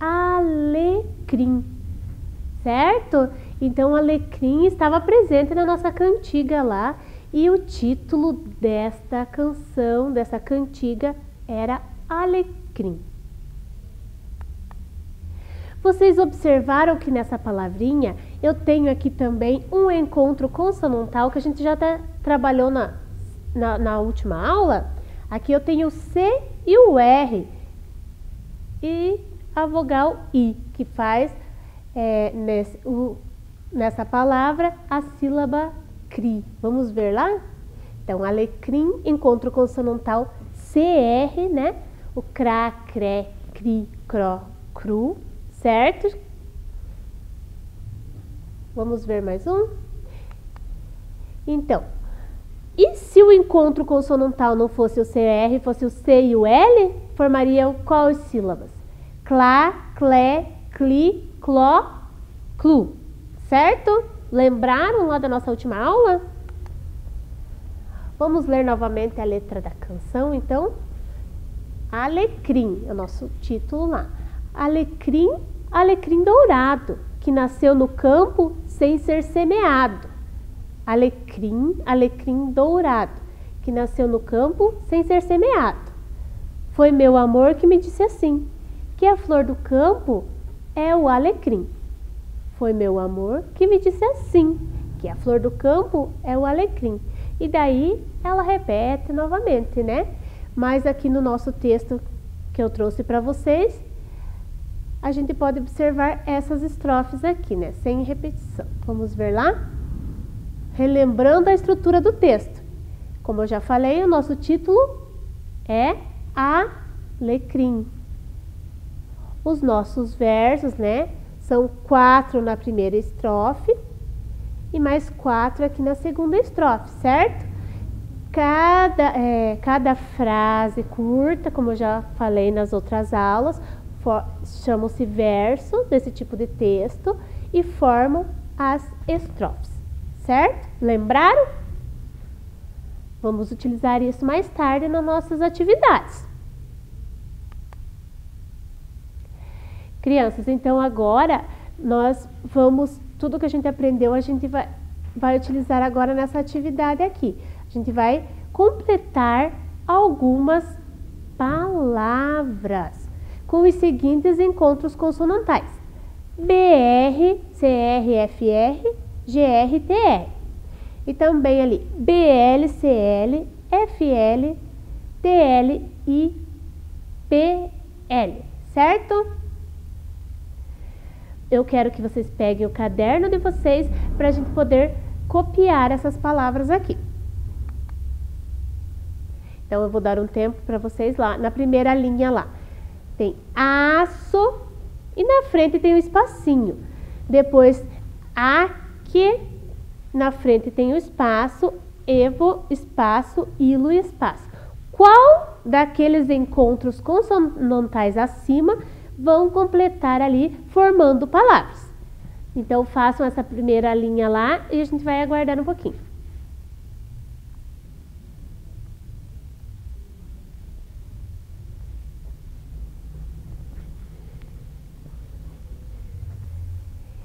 [SPEAKER 4] Alecrim, certo? Então, alecrim estava presente na nossa cantiga lá e o título desta canção, dessa cantiga, era Alecrim. Vocês observaram que nessa palavrinha eu tenho aqui também um encontro consonantal que a gente já até trabalhou na última aula. Aqui eu tenho o C e o R e a vogal I, que faz nessa palavra a sílaba CRI. Vamos ver lá? Então, alecrim, encontro consonantal CR, né? O CRA, CRE, CRI, CRO, CRU, certo? Vamos ver mais um? Então, e se o encontro consonantal não fosse o CR, fosse o C e o L, formariam quais sílabas? CLA, CLE, CLI, CLO, CLU, certo? Lembraram lá da nossa última aula? Vamos ler novamente a letra da canção, então. Alecrim, é o nosso título lá. Alecrim, alecrim dourado, que nasceu no campo sem ser semeado. Alecrim, alecrim dourado, que nasceu no campo sem ser semeado. Foi meu amor que me disse assim, que a flor do campo é o alecrim. Foi meu amor que me disse assim, que a flor do campo é o alecrim. E daí ela repete novamente, né? Mas aqui no nosso texto que eu trouxe para vocês, a gente pode observar essas estrofes aqui, né? Sem repetição. Vamos ver lá? Relembrando a estrutura do texto. Como eu já falei, o nosso título é Alecrim. Os nossos versos, né? São 4 na primeira estrofe e mais 4 aqui na segunda estrofe, certo? Cada frase curta, como eu já falei nas outras aulas, chamam-se verso desse tipo de texto e formam as estrofes, certo? Lembraram? Vamos utilizar isso mais tarde nas nossas atividades. Crianças, então agora nós vamos, tudo que a gente aprendeu, a gente vai utilizar agora nessa atividade aqui. A gente vai completar algumas palavras com os seguintes encontros consonantais: BR, CR, FR, GR, TR. E também ali BL, CL, FL, TL e PL, certo? Eu quero que vocês peguem o caderno de vocês para a gente poder copiar essas palavras aqui. Então, eu vou dar um tempo para vocês lá. Na primeira linha lá, tem aço e na frente tem um espacinho. Depois, aqui, na frente tem o espaço, evo, espaço, ilo e espaço. Qual daqueles encontros consonantais acima vão completar ali, formando palavras? Então, façam essa primeira linha lá e a gente vai aguardar um pouquinho.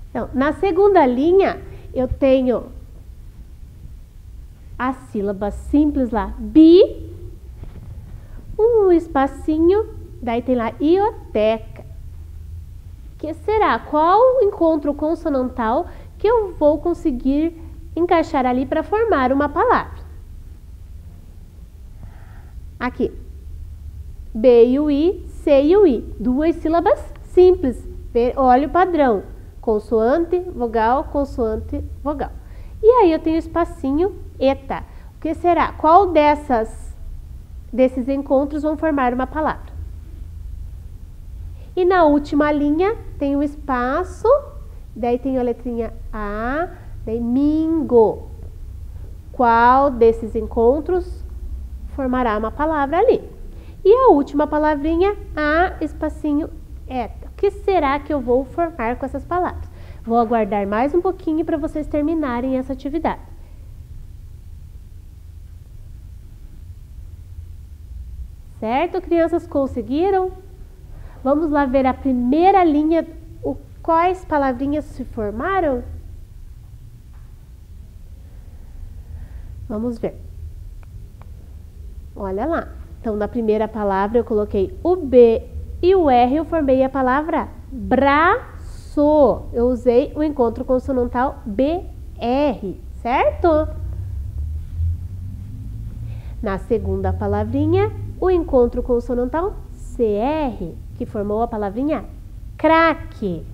[SPEAKER 4] Então, na segunda linha, eu tenho a sílaba simples lá, bi, um espacinho, daí tem lá ioteca. Que será? Qual o encontro consonantal que eu vou conseguir encaixar ali para formar uma palavra? Aqui, B e o I, C e o I, duas sílabas simples. Olha o padrão, consoante, vogal, vogal. E aí eu tenho o espacinho eta. O que será? Qual desses encontros vão formar uma palavra? E na última linha tem um espaço, daí tem a letrinha A, daí mingo. Qual desses encontros formará uma palavra ali? E a última palavrinha, A, espacinho, eta. O que será que eu vou formar com essas palavras? Vou aguardar mais um pouquinho para vocês terminarem essa atividade. Certo, crianças? Conseguiram? Vamos lá ver a primeira linha, quais palavrinhas se formaram? Vamos ver. Olha lá. Então, na primeira palavra eu coloquei o B e o R, eu formei a palavra braço. Eu usei o encontro consonantal BR, certo? Na segunda palavrinha, o encontro consonantal CR, que formou a palavrinha craque.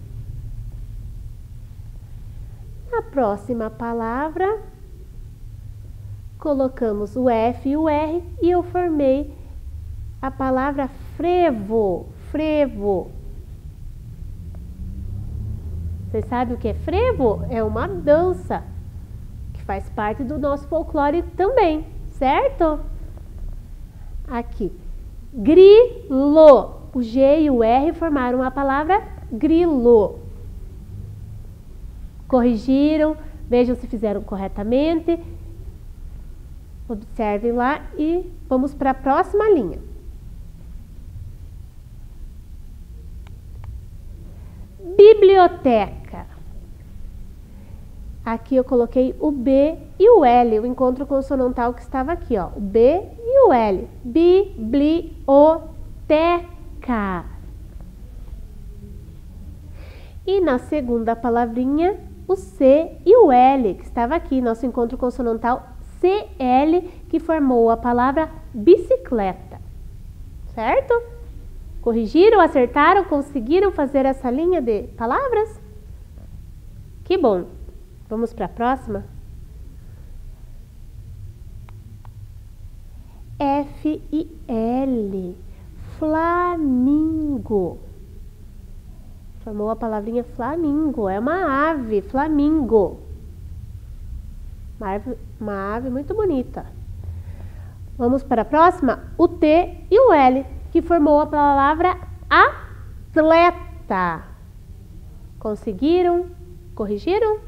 [SPEAKER 4] próxima palavra, colocamos o F e o R e eu formei a palavra frevo. Frevo. Você sabe o que é frevo? É uma dança que faz parte do nosso folclore também, certo? Aqui, grilo. O G e o R formaram a palavra grilo. Corrigiram, vejam se fizeram corretamente. Observem lá e vamos para a próxima linha. Biblioteca. Aqui eu coloquei o B e o L, o encontro consonantal que estava aqui, ó. O B e o L. Biblioteca. E na segunda palavrinha, o C e o L, que estava aqui, nosso encontro consonantal CL, que formou a palavra bicicleta. Certo? Corrigiram, acertaram, conseguiram fazer essa linha de palavras? Que bom! Vamos para a próxima? F e L. Flamingo. Formou a palavrinha flamingo. É uma ave, flamingo. Uma ave muito bonita. Vamos para a próxima? O T e o L, que formou a palavra atleta. Conseguiram? Corrigiram?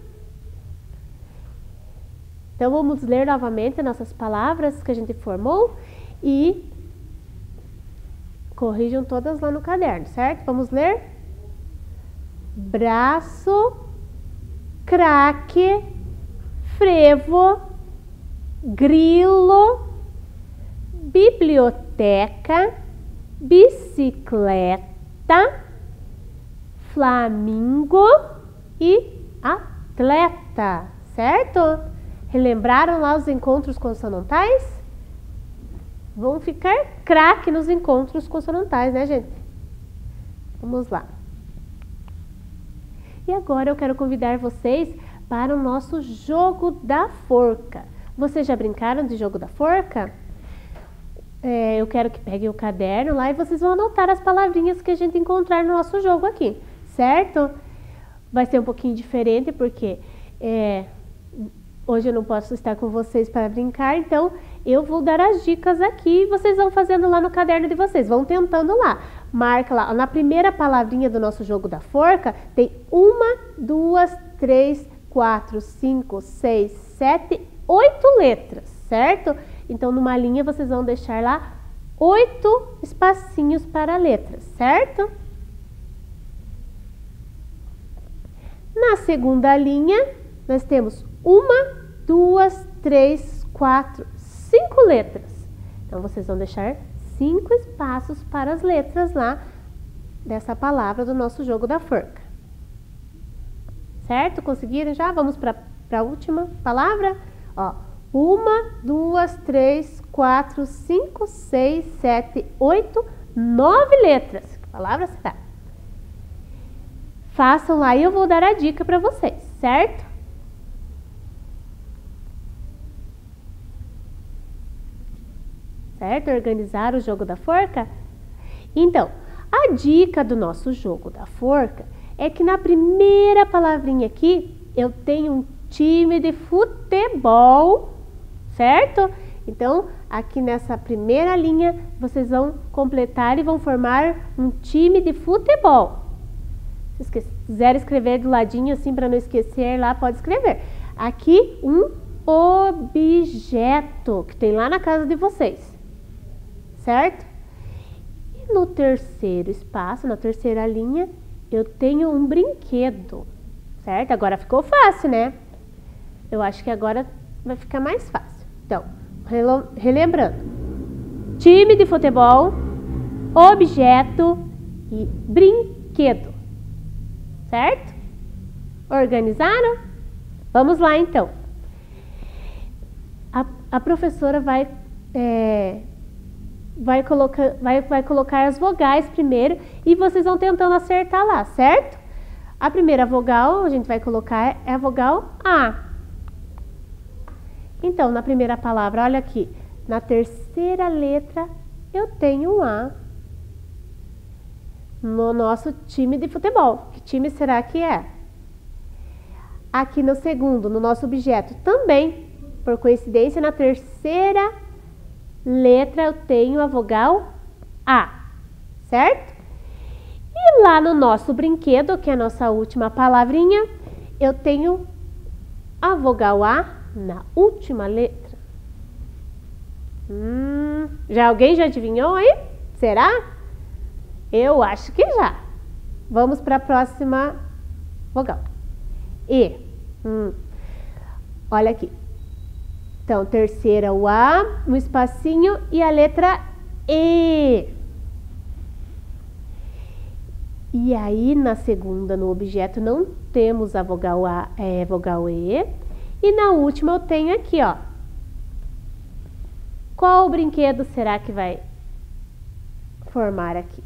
[SPEAKER 4] Então vamos ler novamente nossas palavras que a gente formou e corrijam todas lá no caderno, certo? Vamos ler? Braço, craque, frevo, grilo, biblioteca, bicicleta, flamingo e atleta, certo? Relembraram lá os encontros consonantais? Vão ficar craque nos encontros consonantais, né, gente? Vamos lá. E agora eu quero convidar vocês para o nosso jogo da forca. Vocês já brincaram de jogo da forca? Eu quero que peguem o caderno lá e vocês vão anotar as palavrinhas que a gente encontrar no nosso jogo aqui, certo? Vai ser um pouquinho diferente porque hoje eu não posso estar com vocês para brincar, então eu vou dar as dicas aqui e vocês vão fazendo lá no caderno de vocês, vão tentando lá. Marca lá, na primeira palavrinha do nosso jogo da forca, tem 1, 2, 3, 4, 5, 6, 7, 8 letras, certo? Então, numa linha, vocês vão deixar lá 8 espacinhos para letras, certo? Na segunda linha, nós temos 1, 2, 3, 4, 5 letras. Então, vocês vão deixar 5 espaços para as letras lá dessa palavra do nosso jogo da forca. Certo? Conseguiram já? Vamos para a última palavra? Ó, 1, 2, 3, 4, 5, 6, 7, 8, 9 letras. Que palavra será? Façam lá e eu vou dar a dica para vocês, certo? Certo? Organizar o jogo da forca? Então, a dica do nosso jogo da forca é que na primeira palavrinha aqui eu tenho um time de futebol, certo? Então, aqui nessa primeira linha vocês vão completar e vão formar um time de futebol. Se quiser escrever do ladinho assim para não esquecer lá, pode escrever. Aqui um objeto que tem lá na casa de vocês. Certo? E no terceiro espaço, na terceira linha, eu tenho um brinquedo, certo? Agora ficou fácil, né? Eu acho que agora vai ficar mais fácil. Então, relembrando. Time de futebol, objeto e brinquedo. Certo? Organizaram? Vamos lá, então. A professora vai colocar as vogais primeiro e vocês vão tentando acertar lá, certo? A primeira vogal, a gente vai colocar, é a vogal A. Então, na primeira palavra, olha aqui, na terceira letra, eu tenho um A. No nosso time de futebol. Que time será que é? Aqui no segundo, no nosso objeto, também, por coincidência, na terceira letra eu tenho a vogal A, certo? E lá no nosso brinquedo, que é a nossa última palavrinha, eu tenho a vogal A na última letra. Alguém já adivinhou aí? Será? Eu acho que já. Vamos para a próxima vogal. E. Olha aqui. Então, terceira o A, um espacinho e a letra E. E aí, na segunda, no objeto, não temos a vogal A, vogal E. E na última eu tenho aqui, ó. Qual brinquedo será que vai formar aqui?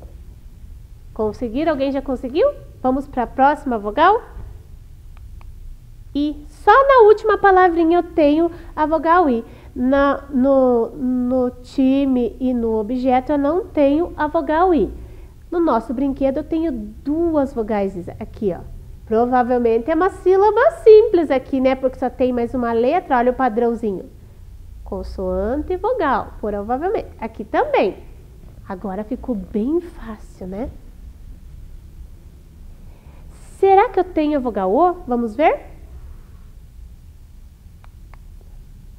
[SPEAKER 4] Conseguiram? Alguém já conseguiu? Vamos para a próxima vogal? I. Só na última palavrinha eu tenho a vogal I. No time e no objeto eu não tenho a vogal I. No nosso brinquedo eu tenho duas vogais aqui, ó. Provavelmente é uma sílaba simples aqui, né? Porque só tem mais uma letra, olha o padrãozinho. Consoante e vogal, provavelmente. Aqui também. Agora ficou bem fácil, né? Será que eu tenho a vogal O? Vamos ver?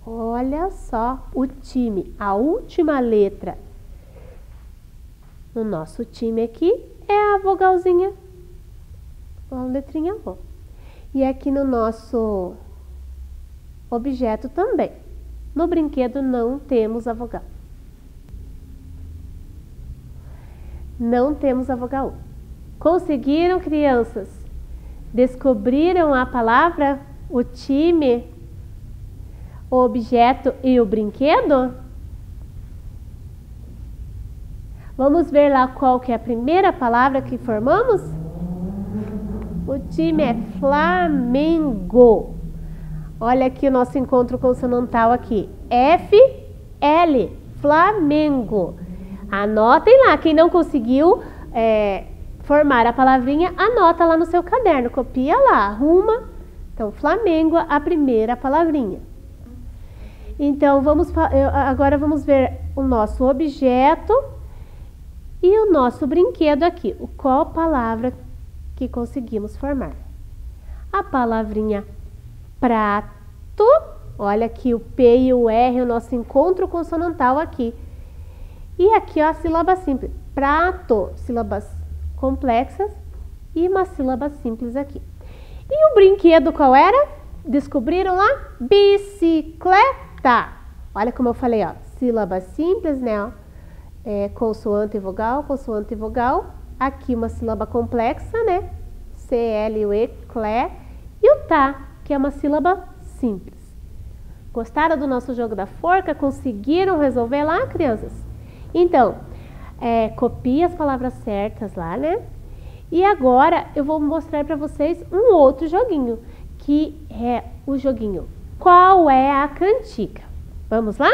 [SPEAKER 4] Olha só, o time, a última letra no nosso time aqui é a vogalzinha, a letrinha O. E aqui no nosso objeto também. No brinquedo não temos a vogal. Não temos a vogal O. Conseguiram, crianças? Descobriram a palavra, o time, o objeto e o brinquedo? Vamos ver lá qual que é a primeira palavra que formamos? O time é Flamengo. Olha aqui o nosso encontro consonantal aqui. F-L, Flamengo. Anotem lá, quem não conseguiu formar a palavrinha, anota lá no seu caderno, copia lá, arruma. Então, Flamengo, a primeira palavrinha. Então, agora vamos ver o nosso objeto e o nosso brinquedo aqui. Qual palavra que conseguimos formar? A palavrinha prato. Olha aqui o P e o R, o nosso encontro consonantal aqui. E aqui ó, a sílaba simples. Prato, sílabas complexas e uma sílaba simples aqui. E o brinquedo qual era? Descobriram lá? Bicicleta. Olha como eu falei, ó, sílabas simples, né? Ó. Consoante e vogal. Aqui uma sílaba complexa, né? C-L-U-E, clé. E o tá, que é uma sílaba simples. Gostaram do nosso jogo da forca? Conseguiram resolver lá, crianças? Então, copie as palavras certas lá, né? E agora eu vou mostrar para vocês um outro joguinho, que é o joguinho Qual é a Cantiga? Vamos lá?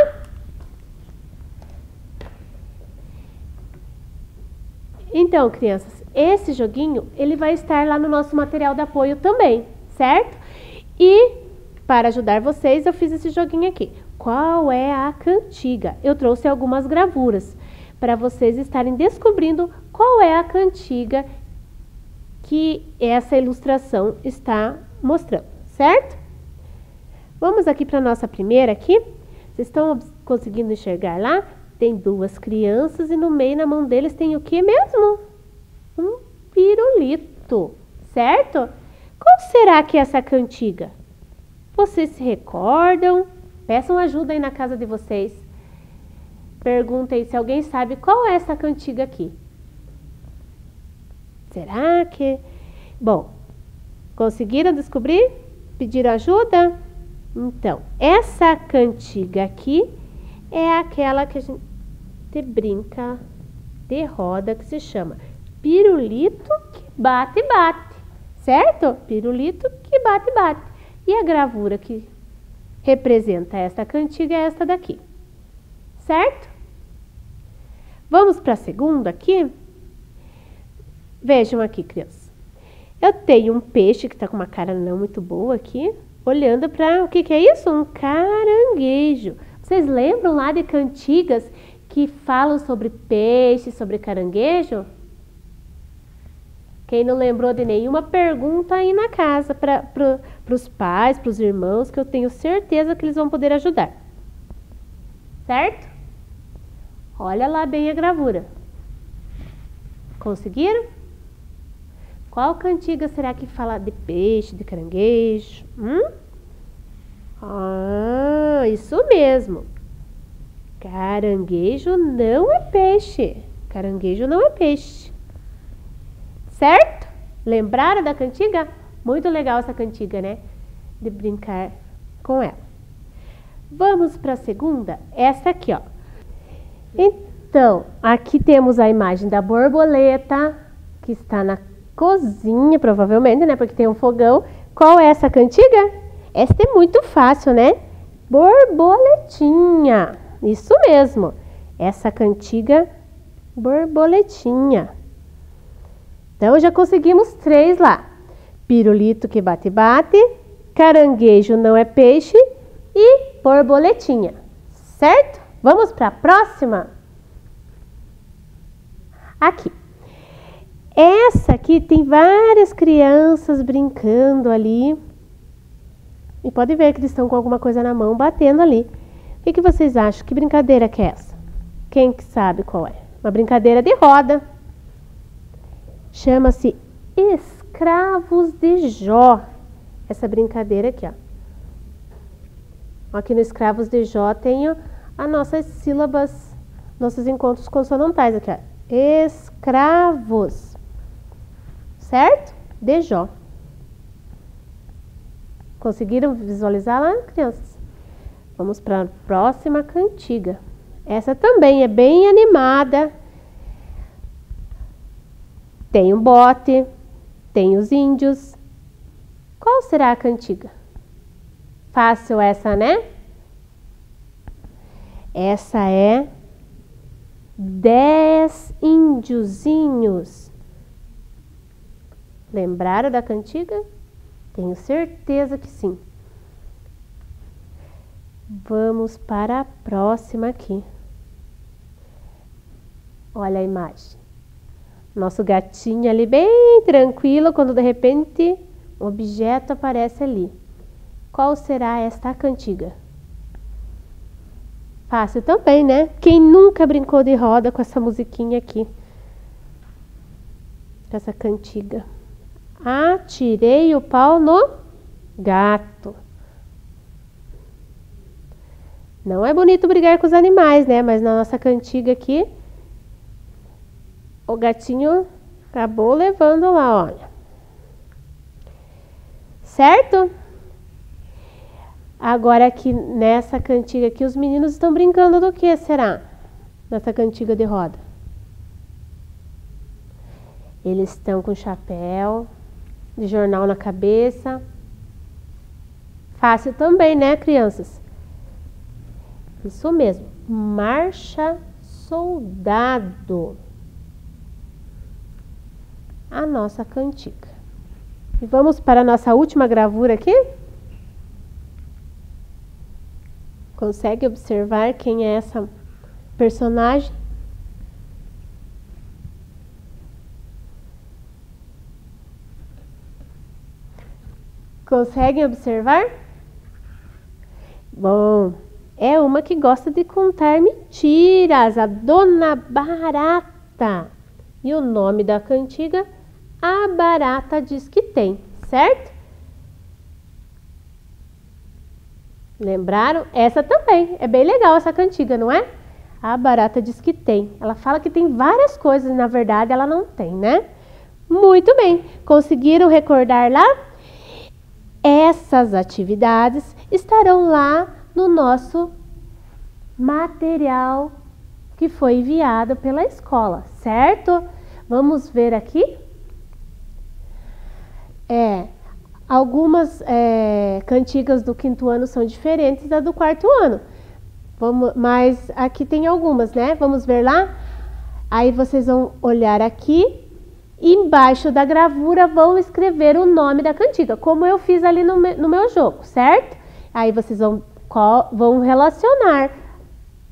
[SPEAKER 4] Então, crianças, esse joguinho, ele vai estar lá no nosso material de apoio também, certo? E, para ajudar vocês, eu fiz esse joguinho aqui. Qual é a cantiga? Eu trouxe algumas gravuras para vocês estarem descobrindo qual é a cantiga que essa ilustração está mostrando, certo? Vamos aqui para a nossa primeira aqui. Vocês estão conseguindo enxergar lá? Tem duas crianças e no meio, na mão deles, tem o que mesmo? Um pirulito, certo? Qual será que é essa cantiga? Vocês se recordam? Peçam ajuda aí na casa de vocês. Perguntem se alguém sabe qual é essa cantiga aqui. Será que... Bom, conseguiram descobrir? Pediram ajuda? Então, essa cantiga aqui é aquela que a gente brinca de roda, que se chama pirulito que bate, bate. certo? Pirulito que bate, bate. E a gravura que representa esta cantiga é esta daqui, certo? Vamos para a segunda aqui? Vejam aqui, crianças. Eu tenho um peixe que está com uma cara não muito boa aqui, olhando para... O que é isso? Um caranguejo. Vocês lembram lá de cantigas que falam sobre peixe, sobre caranguejo? Quem não lembrou de nenhuma, pergunta aí na casa para os pais, para os irmãos, que eu tenho certeza que eles vão poder ajudar. Certo? Olha lá bem a gravura. Conseguiram? Qual cantiga será que fala de peixe, de caranguejo? Ah, isso mesmo. Caranguejo não é peixe. Caranguejo não é peixe. Certo? Lembraram da cantiga? Muito legal essa cantiga, né? De brincar com ela. Vamos para a segunda? Essa aqui, ó. Então, aqui temos a imagem da borboleta, que está na cozinha, provavelmente, né? Porque tem um fogão. Qual é essa cantiga? Essa é muito fácil, né? Borboletinha. Isso mesmo. Essa cantiga, borboletinha. Então, já conseguimos 3 lá. Pirulito que bate, bate. Caranguejo não é peixe. E borboletinha. Certo? Vamos para a próxima? Aqui. Essa aqui tem várias crianças brincando ali. E pode ver que eles estão com alguma coisa na mão, batendo ali. O que vocês acham? Que brincadeira que é essa? Quem que sabe qual é? Uma brincadeira de roda. Chama-se Escravos de Jó. Essa brincadeira aqui, ó. Aqui no Escravos de Jó tem as nossas sílabas, nossos encontros consonantais aqui, ó. Escravos. Certo? De Jó. Conseguiram visualizar lá, crianças? Vamos para a próxima cantiga. Essa também é bem animada. Tem um bote, tem os índios. Qual será a cantiga? Fácil essa, né? Essa é 10 índiozinhos. Lembraram da cantiga? Tenho certeza que sim. Vamos para a próxima aqui. Olha a imagem. Nosso gatinho ali bem tranquilo, quando de repente um objeto aparece ali. Qual será esta cantiga? Fácil também, né? Quem nunca brincou de roda com essa musiquinha aqui? Com essa cantiga. Atirei o pau no gato. Não é bonito brigar com os animais, né? Mas na nossa cantiga aqui, o gatinho acabou levando lá, olha. Certo? Agora aqui nessa cantiga aqui, os meninos estão brincando do que será? Nessa cantiga de roda. Eles estão com chapéu de jornal na cabeça. Fácil também, né, crianças? Isso mesmo. Marcha Soldado. A nossa cantiga. E vamos para a nossa última gravura aqui? Consegue observar quem é essa personagem? Conseguem observar? Bom, é uma que gosta de contar mentiras, a Dona Barata. E o nome da cantiga, A Barata Diz Que Tem, certo? Lembraram? Essa também, é bem legal essa cantiga, não é? A Barata Diz Que Tem. Ela fala que tem várias coisas, na verdade ela não tem, né? Muito bem, conseguiram recordar lá? Essas atividades estarão lá no nosso material que foi enviado pela escola, certo? Vamos ver aqui. Algumas cantigas do 5º ano são diferentes da do 4º ano. Mas aqui tem algumas, né? Vamos ver lá? Aí vocês vão olhar aqui. Embaixo da gravura vão escrever o nome da cantiga, como eu fiz ali no meu jogo, certo? Aí vocês vão relacionar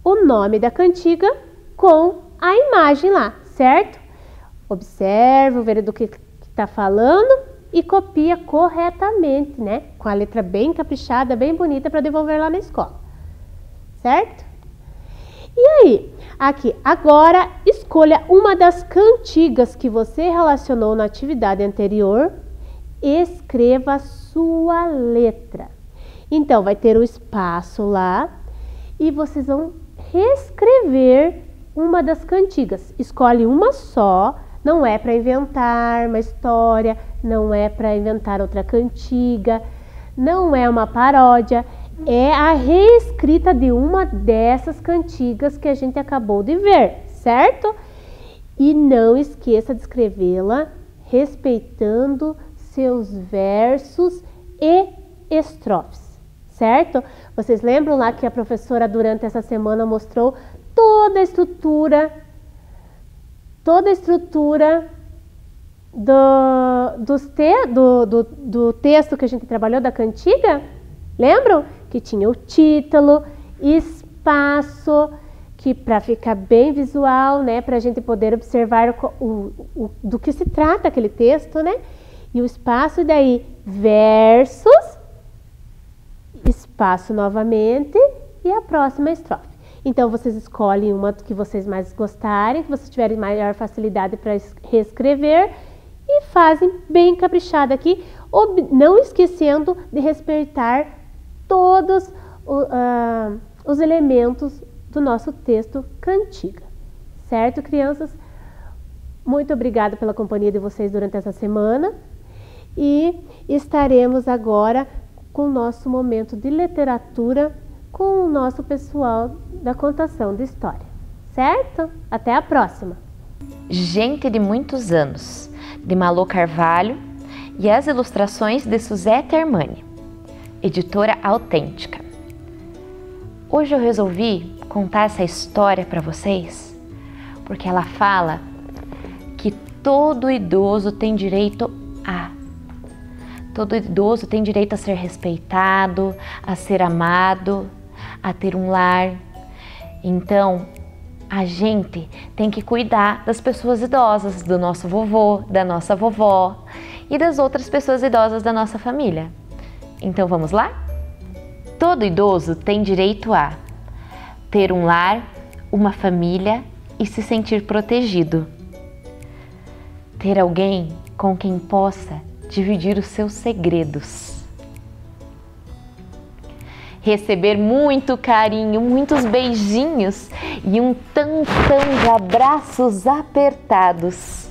[SPEAKER 4] o nome da cantiga com a imagem lá, certo? Observa, vê do que está falando e copia corretamente, né? Com a letra bem caprichada, bem bonita para devolver lá na escola, certo? E aí, aqui, agora escolha uma das cantigas que você relacionou na atividade anterior, escreva a sua letra. Então, vai ter o espaço lá e vocês vão reescrever uma das cantigas. Escolhe uma só, não é para inventar uma história, não é para inventar outra cantiga, não é uma paródia. É a reescrita de uma dessas cantigas que a gente acabou de ver, certo? E não esqueça de escrevê-la respeitando seus versos e estrofes, certo? Vocês lembram lá que a professora durante essa semana mostrou toda a estrutura do texto que a gente trabalhou da cantiga? Lembram? Que tinha o título, espaço, que para ficar bem visual, né, para a gente poder observar do que se trata aquele texto, né? E o espaço, e daí versos, espaço novamente e a próxima estrofe. Então vocês escolhem uma que vocês mais gostarem, que vocês tiverem maior facilidade para reescrever e fazem bem caprichado aqui, não esquecendo de respeitar todos os elementos do nosso texto cantiga. Certo, crianças? Muito obrigada pela companhia de vocês durante essa semana e estaremos agora com o nosso momento de literatura com o nosso pessoal da contação de história. Certo? Até a próxima!
[SPEAKER 5] Gente de Muitos Anos, de Malô Carvalho, e as ilustrações de Suzete Armani. Editora Autêntica. Hoje eu resolvi contar essa história para vocês porque ela fala que todo idoso tem direito a. Todo idoso tem direito a ser respeitado, a ser amado, a ter um lar. Então, a gente tem que cuidar das pessoas idosas, do nosso vovô, da nossa vovó e das outras pessoas idosas da nossa família. Então vamos lá? Todo idoso tem direito a ter um lar, uma família e se sentir protegido. Ter alguém com quem possa dividir os seus segredos. Receber muito carinho, muitos beijinhos e um tantão de abraços apertados.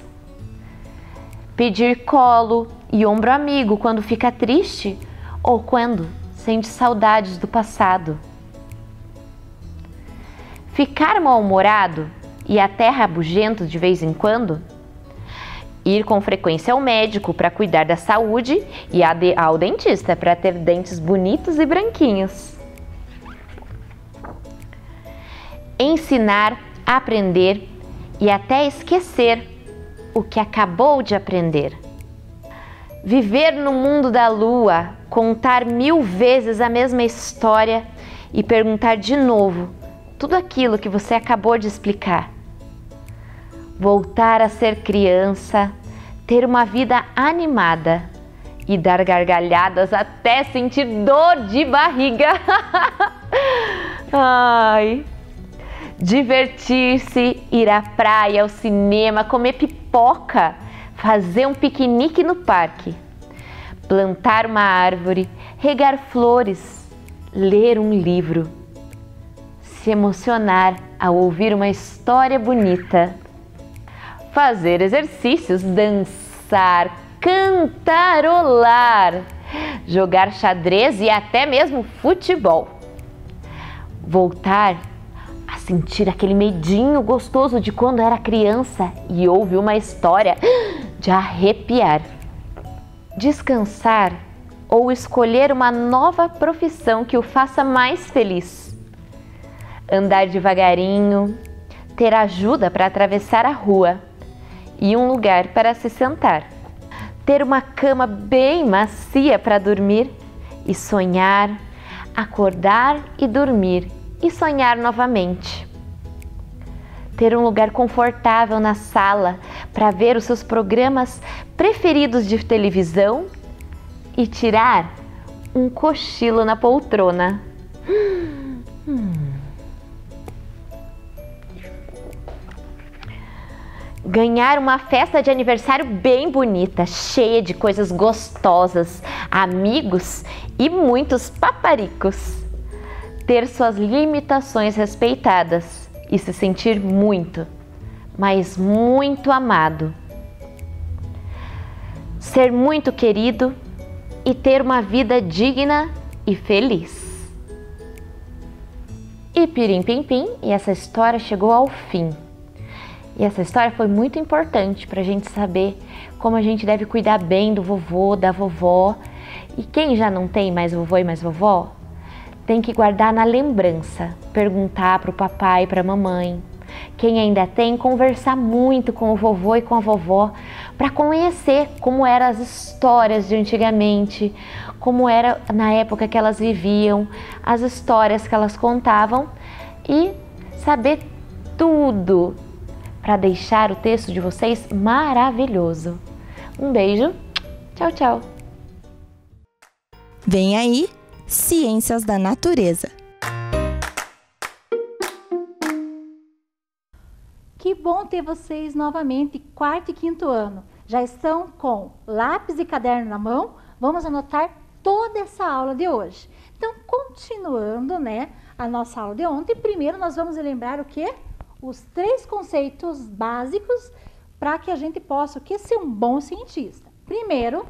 [SPEAKER 5] Pedir colo e ombro amigo quando fica triste ou quando sente saudades do passado. Ficar mal-humorado e até rabugento de vez em quando. Ir com frequência ao médico para cuidar da saúde e ao dentista para ter dentes bonitos e branquinhos. Ensinar, aprender e até esquecer o que acabou de aprender. Viver no mundo da lua, contar 1000 vezes a mesma história e perguntar de novo tudo aquilo que você acabou de explicar. Voltar a ser criança, ter uma vida animada e dar gargalhadas até sentir dor de barriga. Ai. Divertir-se, ir à praia, ao cinema, comer pipoca, fazer um piquenique no parque, plantar uma árvore, regar flores, ler um livro, se emocionar ao ouvir uma história bonita, fazer exercícios, dançar, cantarolar, jogar xadrez e até mesmo futebol. Voltar a sentir aquele medinho gostoso de quando era criança e ouve uma história de arrepiar. descansar ou escolher uma nova profissão que o faça mais feliz. Andar devagarinho, ter ajuda para atravessar a rua e um lugar para se sentar. Ter uma cama bem macia para dormir e sonhar, acordar e dormir e sonhar novamente. Ter um lugar confortável na sala para ver os seus programas preferidos de televisão e tirar um cochilo na poltrona. Ganhar uma festa de aniversário bem bonita, cheia de coisas gostosas, amigos e muitos paparicos. Ter suas limitações respeitadas e se sentir muito, mas muito amado. Ser muito querido e ter uma vida digna e feliz. E pirim pim pim, e essa história chegou ao fim. E essa história foi muito importante para a gente saber como a gente deve cuidar bem do vovô, da vovó. E quem já não tem mais vovô e mais vovó, tem que guardar na lembrança, perguntar para o papai e para a mamãe. Quem ainda tem, conversar muito com o vovô e com a vovó para conhecer como eram as histórias de antigamente, como era na época que elas viviam, as histórias que elas contavam e saber tudo para deixar o texto de vocês maravilhoso. Um beijo, tchau, tchau!
[SPEAKER 2] Vem aí, Ciências da Natureza.
[SPEAKER 6] Que bom ter vocês novamente, quarto e quinto ano. Já estão com lápis e caderno na mão? Vamos anotar toda essa aula de hoje. Então, continuando, a nossa aula de ontem, primeiro nós vamos lembrar o quê? Os 3 conceitos básicos para que a gente possa ser um bom cientista. Primeiro,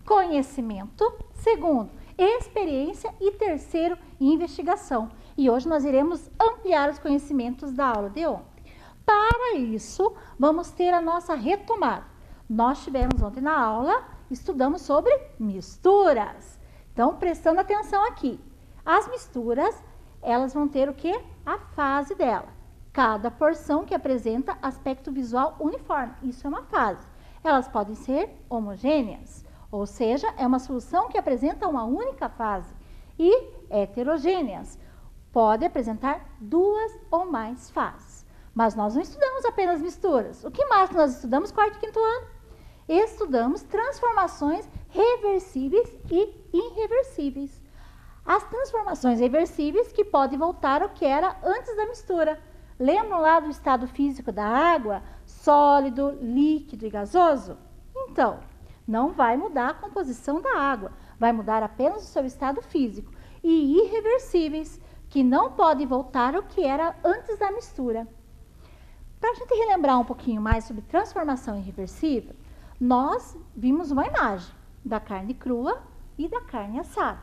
[SPEAKER 6] conhecimento. Segundo, experiência. E terceiro, investigação. E hoje nós iremos ampliar os conhecimentos da aula de ontem. Para isso, vamos ter a nossa retomada. Nós tivemos ontem na aula, estudamos sobre misturas. Então, prestando atenção aqui. As misturas, elas vão ter o quê? A fase dela. Cada porção que apresenta aspecto visual uniforme. Isso é uma fase. Elas podem ser homogêneas, ou seja, é uma solução que apresenta uma única fase. E heterogêneas, pode apresentar 2 ou mais fases. Mas nós não estudamos apenas misturas. O que mais nós estudamos quarto e quinto ano? Estudamos transformações reversíveis e irreversíveis. As transformações reversíveis que podem voltar ao que era antes da mistura. Lembram lá do estado físico da água? Sólido, líquido e gasoso? Então, não vai mudar a composição da água, vai mudar apenas o seu estado físico. E irreversíveis, que não podem voltar ao que era antes da mistura. Para a gente relembrar um pouquinho mais sobre transformação irreversível, nós vimos uma imagem da carne crua e da carne assada.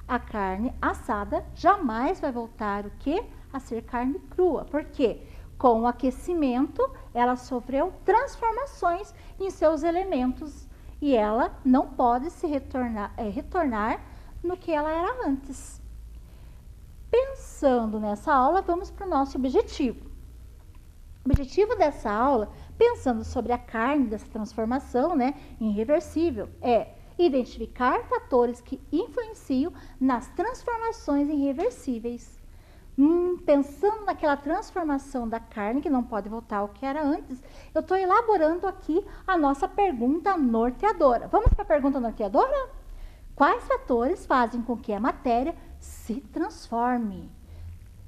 [SPEAKER 6] A carne assada jamais vai voltar o quê? A ser carne crua. Por quê? Com o aquecimento, ela sofreu transformações em seus elementos e ela não pode se retornar no que ela era antes. Pensando nessa aula, vamos para o nosso objetivo. O objetivo dessa aula, pensando sobre a carne dessa transformação irreversível, é identificar fatores que influenciam nas transformações irreversíveis. Pensando naquela transformação da carne, que não pode voltar ao que era antes, eu estou elaborando aqui a nossa pergunta norteadora. Vamos para a pergunta norteadora? Quais fatores fazem com que a matéria se transforme?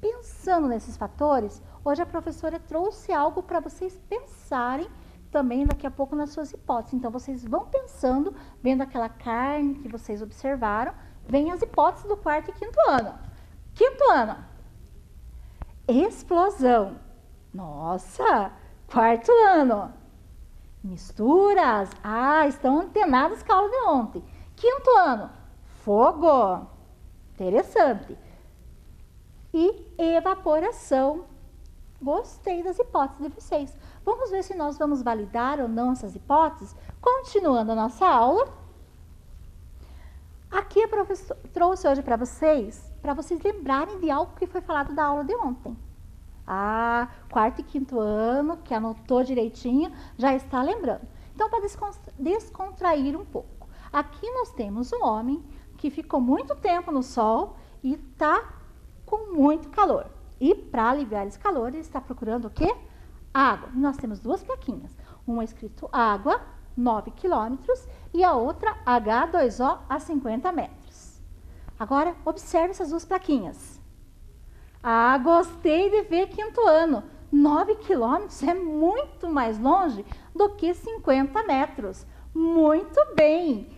[SPEAKER 6] Pensando nesses fatores, hoje a professora trouxe algo para vocês pensarem também daqui a pouco nas suas hipóteses. Então, vocês vão pensando, vendo aquela carne que vocês observaram, vem as hipóteses do quarto e quinto ano. Quinto ano. Explosão. Nossa, quarto ano. Misturas. Estão antenadas com a aula de ontem. Quinto ano. Fogo. Interessante. E evaporação. Gostei das hipóteses de vocês. Vamos ver se nós vamos validar ou não essas hipóteses. Continuando a nossa aula, Aqui a professora trouxe hoje para vocês lembrarem de algo que foi falado da aula de ontem. Quarto e quinto ano, que anotou direitinho, já está lembrando. Então, para descontrair um pouco. Aqui nós temos um homem que ficou muito tempo no sol e está com muito calor. E para aliviar esse calor, ele está procurando o quê? Água. Nós temos duas plaquinhas. Uma escrito água, 9 quilômetros, e a outra H2O a 50 metros. Agora, observe essas duas plaquinhas. Gostei de ver quinto ano. 9 quilômetros é muito mais longe do que 50 metros. Muito bem.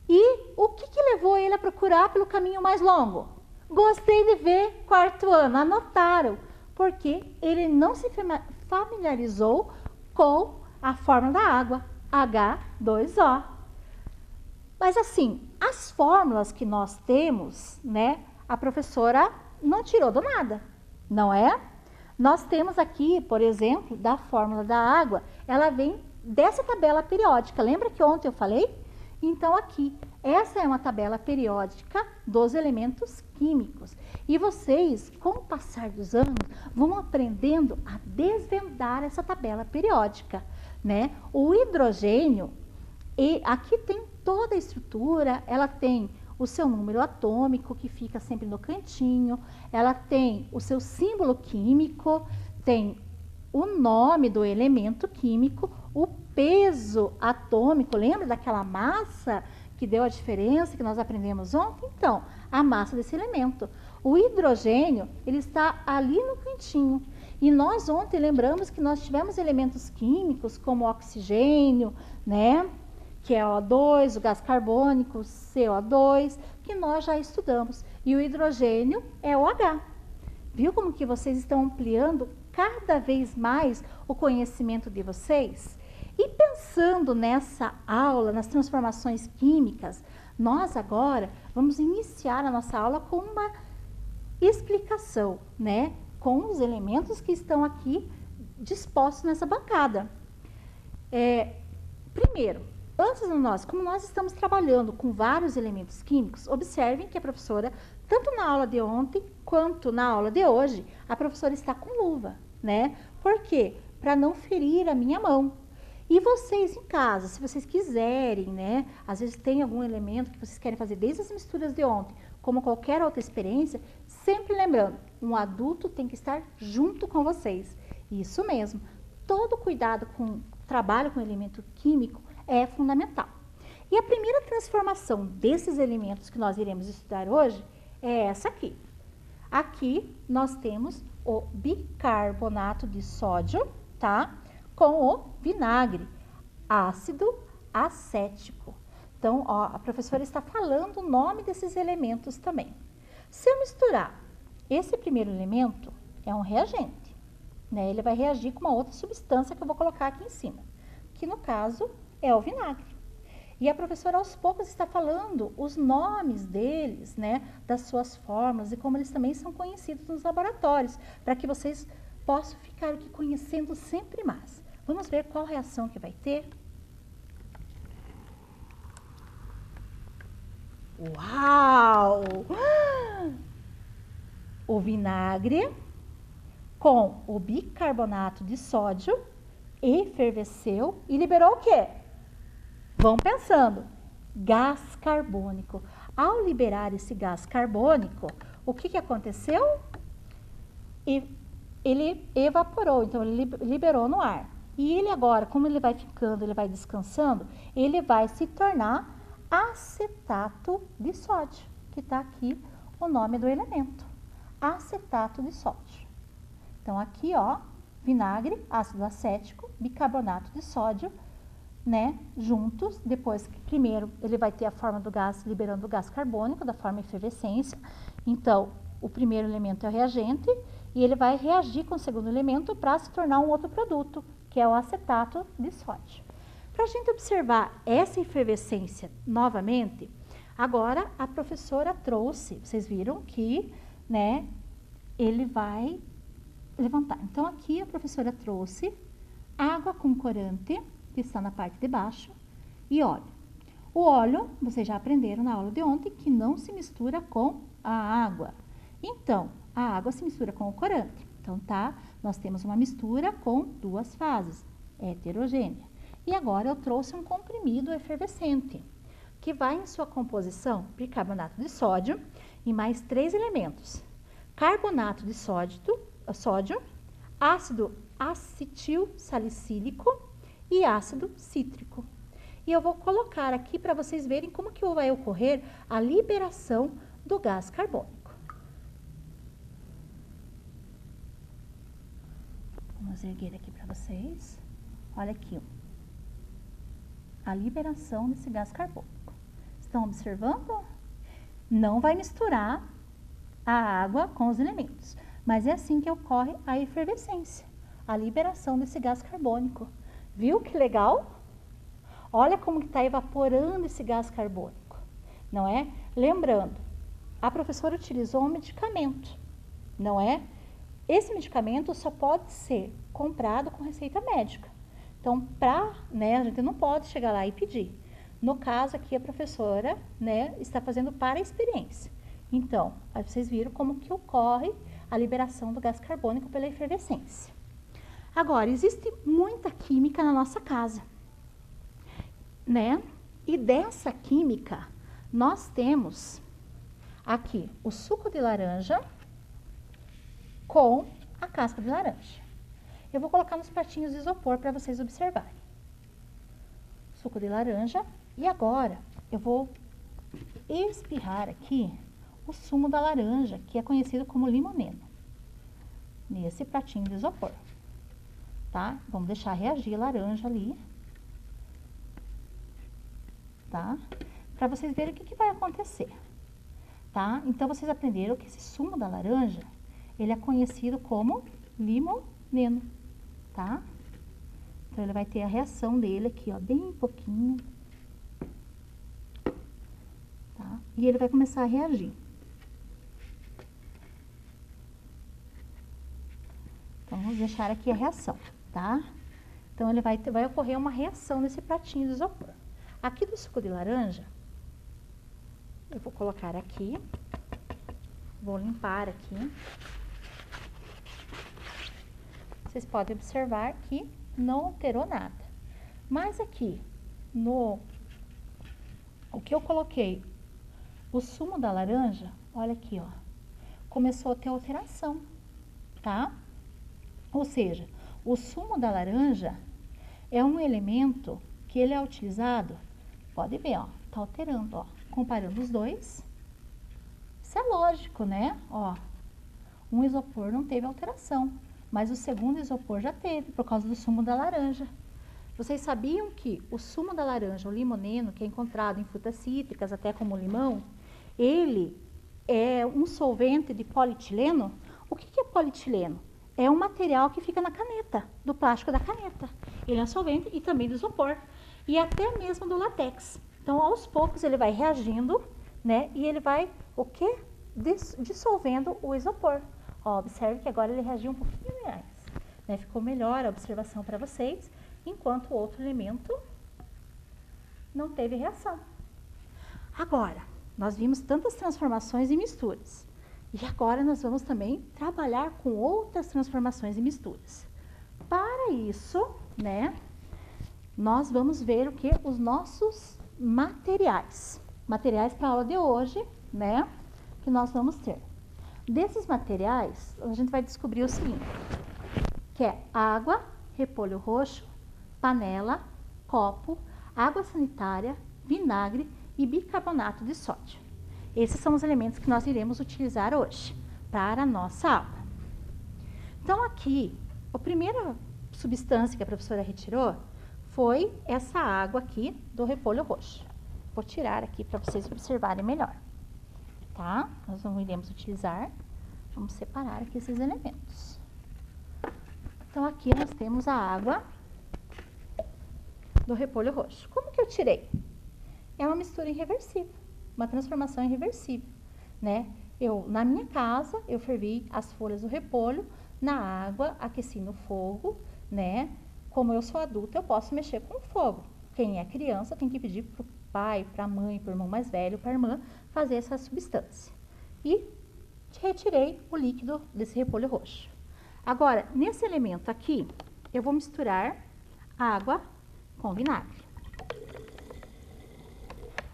[SPEAKER 6] E o que levou ele a procurar pelo caminho mais longo? Gostei de ver quarto ano. Anotaram. Porque ele não se familiarizou com a fórmula da água, H2O. Mas assim, as fórmulas que nós temos, né, a professora não tirou do nada, não é? Nós temos aqui, por exemplo, da fórmula da água, ela vem dessa tabela periódica. Lembra que ontem eu falei? Então aqui, essa é uma tabela periódica dos elementos químicos. E vocês, com o passar dos anos, vão aprendendo a desvendar essa tabela periódica, né? O hidrogênio, e aqui tem toda a estrutura, ela tem o seu número atômico, que fica sempre no cantinho, ela tem o seu símbolo químico, tem o nome do elemento químico, o peso atômico, lembra daquela massa que deu a diferença que nós aprendemos ontem? Então, a massa desse elemento. O hidrogênio, ele está ali no cantinho. E nós ontem lembramos que nós tivemos elementos químicos como o oxigênio, né? Que é O2, o gás carbônico, CO2, que nós já estudamos. E o hidrogênio é o H. Viu como que vocês estão ampliando cada vez mais o conhecimento de vocês? E pensando nessa aula, nas transformações químicas, nós agora vamos iniciar a nossa aula com uma explicação, né? Com os elementos que estão aqui dispostos nessa bancada. Primeiro, antes de nós, como nós estamos trabalhando com vários elementos químicos, observem que a professora, tanto na aula de ontem quanto na aula de hoje, a professora está com luva, né? Por quê? Para não ferir a minha mão. E vocês em casa, se vocês quiserem, né? Às vezes tem algum elemento que vocês querem fazer desde as misturas de ontem, como qualquer outra experiência, sempre lembrando, um adulto tem que estar junto com vocês. Isso mesmo. Todo cuidado com trabalho com elemento químico é fundamental. E a primeira transformação desses elementos que nós iremos estudar hoje é essa aqui. Aqui nós temos o bicarbonato de sódio, tá? Com o vinagre, ácido acético. Então, ó, a professora está falando o nome desses elementos também. Se eu misturar esse primeiro elemento, é um reagente, né? Ele vai reagir com uma outra substância que eu vou colocar aqui em cima, que no caso é o vinagre. E a professora aos poucos está falando os nomes deles, né, das suas fórmulas e como eles também são conhecidos nos laboratórios, para que vocês possam ficar aqui conhecendo sempre mais. Vamos ver qual reação que vai ter? Uau! O vinagre com o bicarbonato de sódio efervesceu e liberou o quê? Vão pensando, gás carbônico. Ao liberar esse gás carbônico, o que aconteceu? Ele evaporou, então ele liberou no ar. E ele agora, como ele vai ficando, ele vai descansando, ele vai se tornar acetato de sódio, que está aqui o nome do elemento, acetato de sódio. Então aqui, ó, vinagre, ácido acético, bicarbonato de sódio, né, juntos. Depois, primeiro, ele vai ter a forma do gás, liberando o gás carbônico, da forma efervescência. Então, o primeiro elemento é o reagente, e ele vai reagir com o segundo elemento para se tornar um outro produto, que é o acetato de sódio. Para a gente observar essa efervescência novamente, agora a professora trouxe, vocês viram que, né, ele vai levantar. Então, aqui a professora trouxe água com corante, que está na parte de baixo, e óleo. O óleo, vocês já aprenderam na aula de ontem, que não se mistura com a água. Então, a água se mistura com o corante. Então, tá? Nós temos uma mistura com duas fases, heterogênea. E agora eu trouxe um comprimido efervescente, que vai em sua composição bicarbonato de sódio e mais 3 elementos. Carbonato de sódio, ácido acetil salicílico e ácido cítrico. E eu vou colocar aqui para vocês verem como que vai ocorrer a liberação do gás carbônico. Vamos erguer aqui para vocês. Olha aqui, ó, a liberação desse gás carbônico. Estão observando? Não vai misturar a água com os elementos, mas é assim que ocorre a efervescência, a liberação desse gás carbônico. Viu que legal? Olha como que está evaporando esse gás carbônico, não é? Lembrando, a professora utilizou um medicamento, não é? Esse medicamento só pode ser comprado com receita médica. Então, a gente não pode chegar lá e pedir. No caso aqui, a professora, está fazendo para a experiência. Então, aí vocês viram como que ocorre a liberação do gás carbônico pela efervescência. Agora, existe muita química na nossa casa, E dessa química, nós temos aqui o suco de laranja com a casca de laranja. Eu vou colocar nos pratinhos de isopor para vocês observarem. Suco de laranja. E agora, eu vou espirrar aqui o sumo da laranja, que é conhecido como limoneno, nesse pratinho de isopor, tá? Vamos deixar reagir a laranja ali, tá? Para vocês verem o que vai acontecer, tá? Então, vocês aprenderam que esse sumo da laranja, ele é conhecido como limoneno, tá? Então, ele vai ter a reação dele aqui, ó, bem pouquinho, tá? E ele vai começar a reagir. Então, vamos deixar aqui a reação, tá? Então, ele vai ocorrer uma reação nesse pratinho de isopor. Aqui do suco de laranja, eu vou colocar aqui, vou limpar aqui. Vocês podem observar que não alterou nada. Mas aqui, o que eu coloquei, o sumo da laranja, olha aqui, ó, começou a ter alteração, tá? Ou seja, o sumo da laranja é um elemento que ele é utilizado, pode ver, ó, tá alterando, ó, comparando os dois. Isso é lógico, né? Ó, um isopor não teve alteração, mas o segundo isopor já teve, por causa do sumo da laranja. Vocês sabiam que o sumo da laranja, o limoneno, que é encontrado em frutas cítricas, até como o limão, ele é um solvente de polietileno? O que é polietileno? É um material que fica na caneta, do plástico da caneta. Ele é um solvente e também do isopor. E até mesmo do látex. Então, aos poucos, ele vai reagindo, E ele vai, o quê? Dissolvendo o isopor. Ó, observe que agora ele reagiu um pouquinho mais. Ficou melhor a observação para vocês, enquanto o outro elemento não teve reação. Agora, nós vimos tantas transformações e misturas. E agora nós vamos também trabalhar com outras transformações e misturas. Para isso, nós vamos ver o que? Os nossos materiais. Materiais para a aula de hoje, que nós vamos ter. Desses materiais, a gente vai descobrir o seguinte, que é água, repolho roxo, panela, copo, água sanitária, vinagre e bicarbonato de sódio. Esses são os elementos que nós iremos utilizar hoje para a nossa aula. Então, aqui, a primeira substância que a professora retirou foi essa água aqui do repolho roxo. Vou tirar aqui para vocês observarem melhor, tá? Nós não iremos utilizar, vamos separar aqui esses elementos. Então, aqui nós temos a água do repolho roxo. Como que eu tirei? É uma mistura irreversível, uma transformação irreversível, Na minha casa, eu fervi as folhas do repolho na água, aqueci no fogo, Como eu sou adulta, eu posso mexer com o fogo. Quem é criança tem que pedir pai, para a mãe, para o irmão mais velho, para a irmã, fazer essa substância. E retirei o líquido desse repolho roxo. Agora, nesse elemento aqui, eu vou misturar água com vinagre.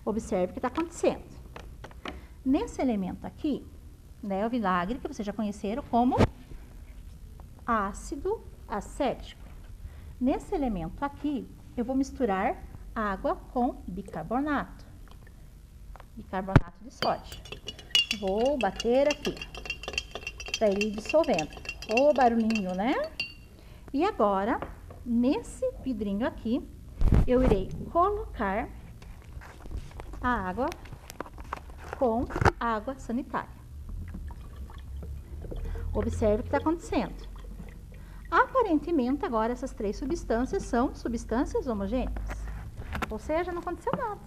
[SPEAKER 6] Observe o que está acontecendo. Nesse elemento aqui, né, o vinagre, que vocês já conheceram como ácido acético. Nesse elemento aqui, eu vou misturar água com bicarbonato de sódio. Vou bater aqui, para ele ir dissolvendo. O barulhinho, né? E agora, nesse vidrinho aqui, eu irei colocar a água com água sanitária. Observe o que está acontecendo. Aparentemente, agora, essas três substâncias são substâncias homogêneas. Ou seja, não aconteceu nada,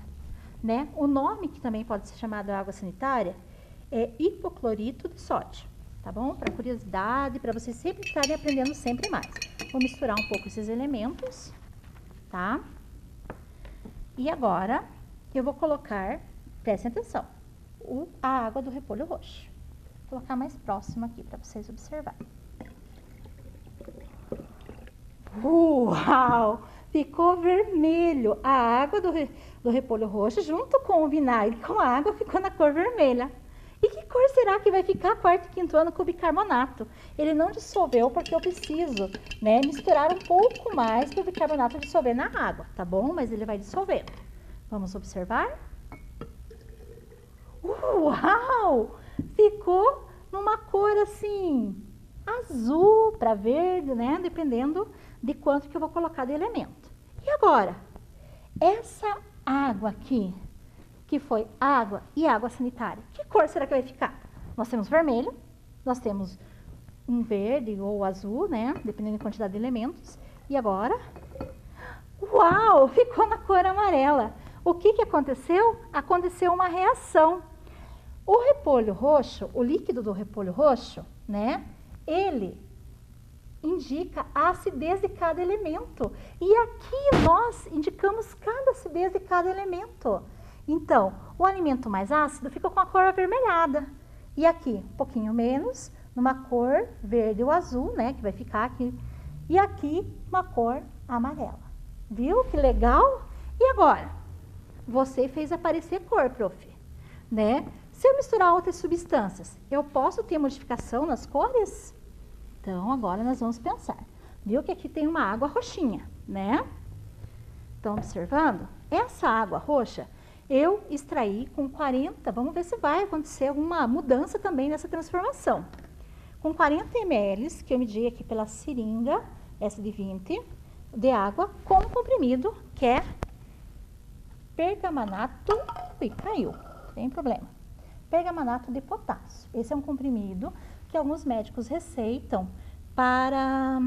[SPEAKER 6] né? O nome que também pode ser chamado água sanitária é hipoclorito de sódio, tá bom? Para curiosidade, para vocês sempre estarem aprendendo sempre mais. Vou misturar um pouco esses elementos, tá? E agora, eu vou colocar, prestem atenção, a água do repolho roxo. Vou colocar mais próximo aqui para vocês observarem. Uau! Ficou vermelho. A água do repolho roxo junto com o vinagre, com a água, ficou na cor vermelha. E que cor será que vai ficar quarto e quinto ano com o bicarbonato? Ele não dissolveu porque eu preciso, né, misturar um pouco mais para o bicarbonato dissolver na água, tá bom? Mas ele vai dissolver. Vamos observar? Uau! Ficou numa cor assim, azul para verde, né? Dependendo de quanto que eu vou colocar de elemento. E agora, essa água aqui, que foi água e água sanitária, que cor será que vai ficar? Nós temos vermelho, nós temos um verde ou azul, né? Dependendo da quantidade de elementos. E agora, uau! Ficou na cor amarela. O que que aconteceu? Aconteceu uma reação. O repolho roxo, o líquido do repolho roxo, né? Ele indica a acidez de cada elemento. E aqui nós indicamos cada acidez de cada elemento. Então, o alimento mais ácido fica com a cor avermelhada. E aqui, um pouquinho menos, numa cor verde ou azul, né? Que vai ficar aqui. E aqui, uma cor amarela. Viu que legal? E agora? Você fez aparecer cor, prof. Né? Se eu misturar outras substâncias, eu posso ter modificação nas cores? Então, agora nós vamos pensar. Viu que aqui tem uma água roxinha, né? Estão observando? Essa água roxa, eu extraí com 40, vamos ver se vai acontecer alguma mudança também nessa transformação. Com 40 ml, que eu medi aqui pela seringa, essa de 20, de água, com um comprimido que é pergamanato, ui, caiu, sem problema. Pergamanato de potássio. Esse é um comprimido que alguns médicos receitam para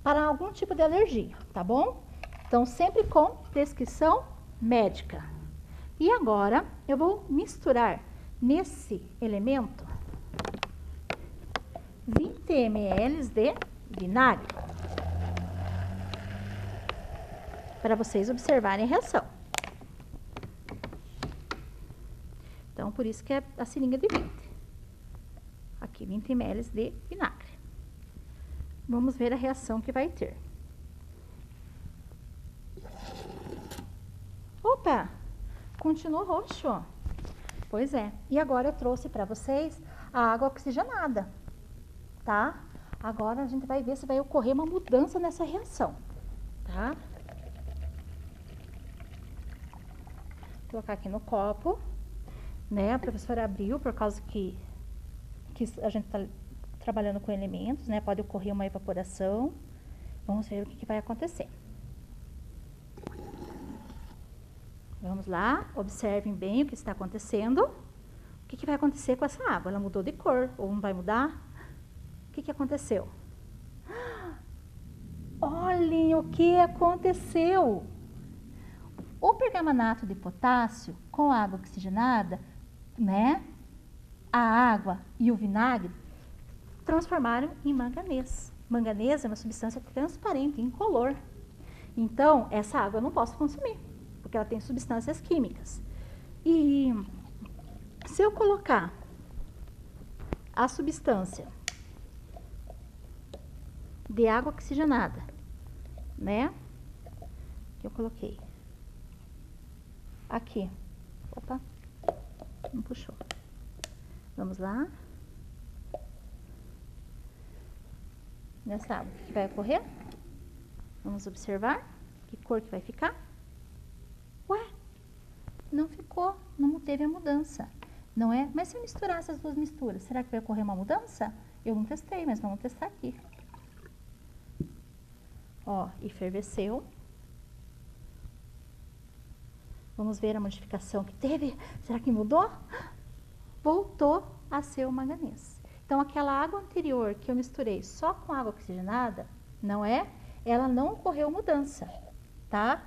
[SPEAKER 6] algum tipo de alergia, tá bom? Então, sempre com prescrição médica. E agora, eu vou misturar nesse elemento 20 ml de vinagre. Para vocês observarem a reação. Então, por isso que é a seringa de 20. Aqui, 20 ml de vinagre. Vamos ver a reação que vai ter. Opa! Continua roxo, ó. Pois é. E agora eu trouxe para vocês a água oxigenada, tá? Agora a gente vai ver se vai ocorrer uma mudança nessa reação, tá? Vou colocar aqui no copo, né? A professora abriu por causa que a gente está trabalhando com elementos, né? Pode ocorrer uma evaporação. Vamos ver o que vai acontecer. Vamos lá, observem bem o que está acontecendo. O que vai acontecer com essa água? Ela mudou de cor ou não vai mudar? O que aconteceu? Olhem o que aconteceu! O pergamanato de potássio com água oxigenada, né? A água e o vinagre transformaram em manganês. Manganês é uma substância transparente, incolor. Então, essa água eu não posso consumir, porque porque ela tem substâncias químicas. E se eu colocar a substância de água oxigenada, né? Que eu coloquei aqui. Opa, não puxou. Vamos lá. Nessa água, o que vai ocorrer? Vamos observar que cor que vai ficar. Ué, não ficou, não teve a mudança, não é? Mas se eu misturar essas duas misturas, será que vai ocorrer uma mudança? Eu não testei, mas vamos testar aqui. Ó, efervesceu. Vamos ver a modificação que teve. Será que mudou? Voltou a ser o manganês. Então, aquela água anterior que eu misturei só com água oxigenada, não é? Ela não ocorreu mudança, tá?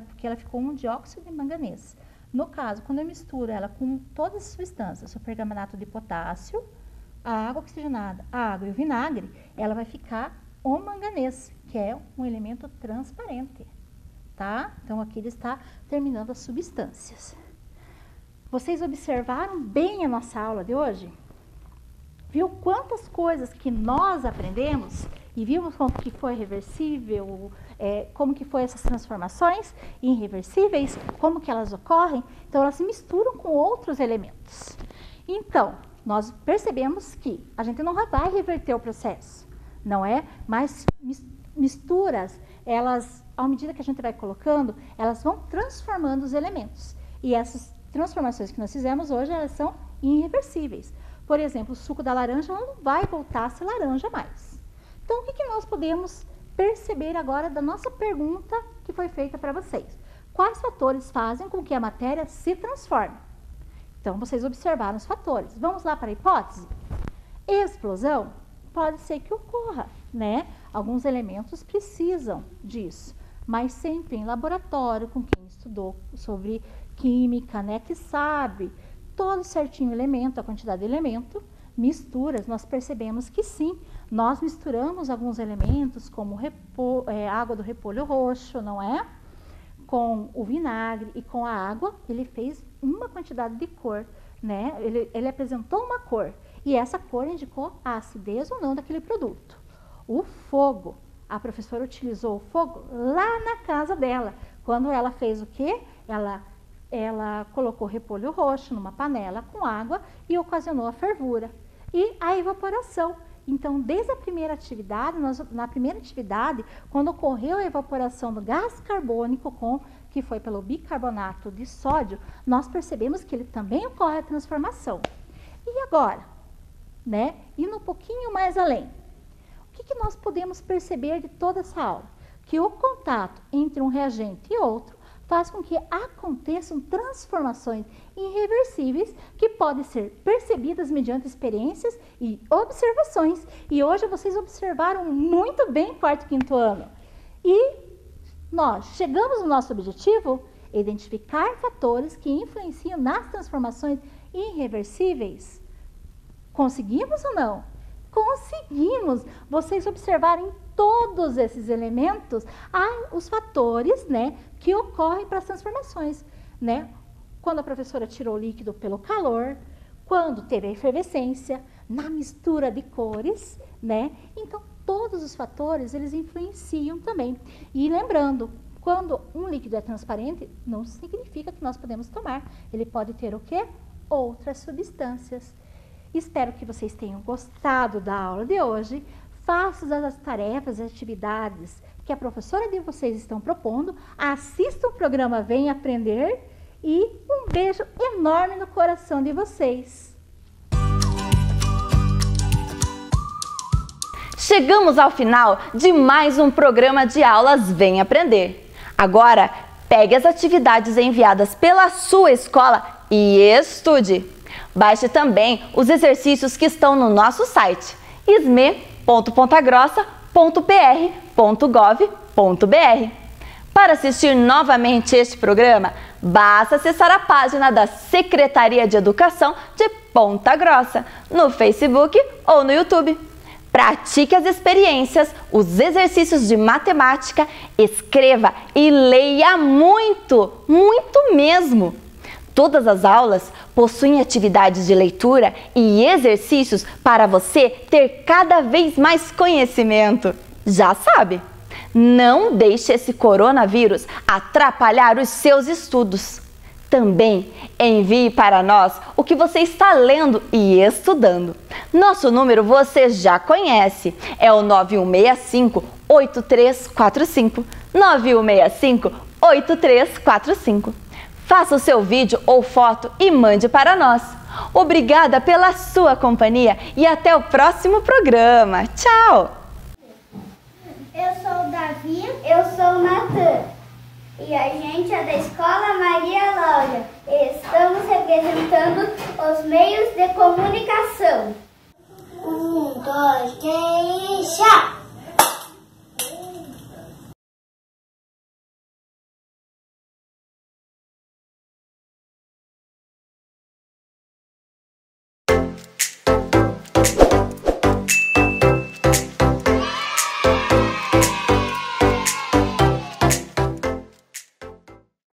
[SPEAKER 6] Porque ela ficou um dióxido de manganês. No caso, quando eu misturo ela com todas as substâncias, o permanganato de potássio, a água oxigenada, a água e o vinagre, ela vai ficar o manganês, que é um elemento transparente, tá? Então, aqui ele está terminando as substâncias. Vocês observaram bem a nossa aula de hoje? Viu quantas coisas que nós aprendemos e vimos como que foi reversível, como que foi essas transformações irreversíveis, como que elas ocorrem? Então, elas se misturam com outros elementos. Então, nós percebemos que a gente não vai reverter o processo, não é? Mas misturas, elas, à medida que a gente vai colocando, elas vão transformando os elementos. E essas transformações que nós fizemos hoje, elas são irreversíveis. Por exemplo, o suco da laranja não vai voltar a ser laranja mais. Então, o que nós podemos perceber agora da nossa pergunta que foi feita para vocês? Quais fatores fazem com que a matéria se transforme? Então, vocês observaram os fatores. Vamos lá para a hipótese? Explosão pode ser que ocorra, né? Alguns elementos precisam disso, mas sempre em laboratório, com quem estudou sobre química, né? Que sabe todo certinho o elemento, a quantidade de elemento, misturas, nós percebemos que sim, nós misturamos alguns elementos, como água do repolho roxo, não é? Com o vinagre e com a água, ele fez uma quantidade de cor, né? Ele apresentou uma cor, e essa cor indicou a acidez ou não daquele produto. O fogo, a professora utilizou o fogo lá na casa dela, quando ela fez o quê? Ela colocou repolho roxo numa panela com água e ocasionou a fervura. E a evaporação. Então, desde a primeira atividade, na primeira atividade, quando ocorreu a evaporação do gás carbônico, que foi pelo bicarbonato de sódio, nós percebemos que ele também ocorre a transformação. E agora, né, indo um pouquinho mais além, o que nós podemos perceber de toda essa aula? Que o contato entre um reagente e outro faz com que aconteçam transformações irreversíveis que podem ser percebidas mediante experiências e observações. E hoje vocês observaram muito bem quarto e quinto ano. E nós chegamos no nosso objetivo, identificar fatores que influenciam nas transformações irreversíveis. Conseguimos ou não? Conseguimos! Vocês observaram todos esses elementos, os fatores, né, que ocorrem para as transformações, né? Quando a professora tirou o líquido pelo calor, quando teve a efervescência, na mistura de cores, né? Então, todos os fatores, eles influenciam também. E lembrando, quando um líquido é transparente, não significa que nós podemos tomar. Ele pode ter o quê? Outras substâncias. Espero que vocês tenham gostado da aula de hoje. Façam as tarefas e atividades que a professora de vocês estão propondo. Assistam o programa Vem Aprender e um beijo enorme no coração de vocês.
[SPEAKER 1] Chegamos ao final de mais um programa de aulas Vem Aprender. Agora, pegue as atividades enviadas pela sua escola e estude. Baixe também os exercícios que estão no nosso site isme.pontagrossa.pr.gov.br. Para assistir novamente este programa, basta acessar a página da Secretaria de Educação de Ponta Grossa, no Facebook ou no YouTube. Pratique as experiências, os exercícios de matemática, escreva e leia muito, muito mesmo. Todas as aulas possuem atividades de leitura e exercícios para você ter cada vez mais conhecimento. Já sabe, não deixe esse coronavírus atrapalhar os seus estudos. Também envie para nós o que você está lendo e estudando. Nosso número você já conhece, é o 9165-8345. 9165-8345. Faça o seu vídeo ou foto e mande para nós. Obrigada pela sua companhia e até o próximo programa. Tchau!
[SPEAKER 7] Eu sou o Davi. Eu sou o Natan. E a gente é da Escola Maria Laura. E estamos representando os meios de comunicação. 1, 2, 3, já!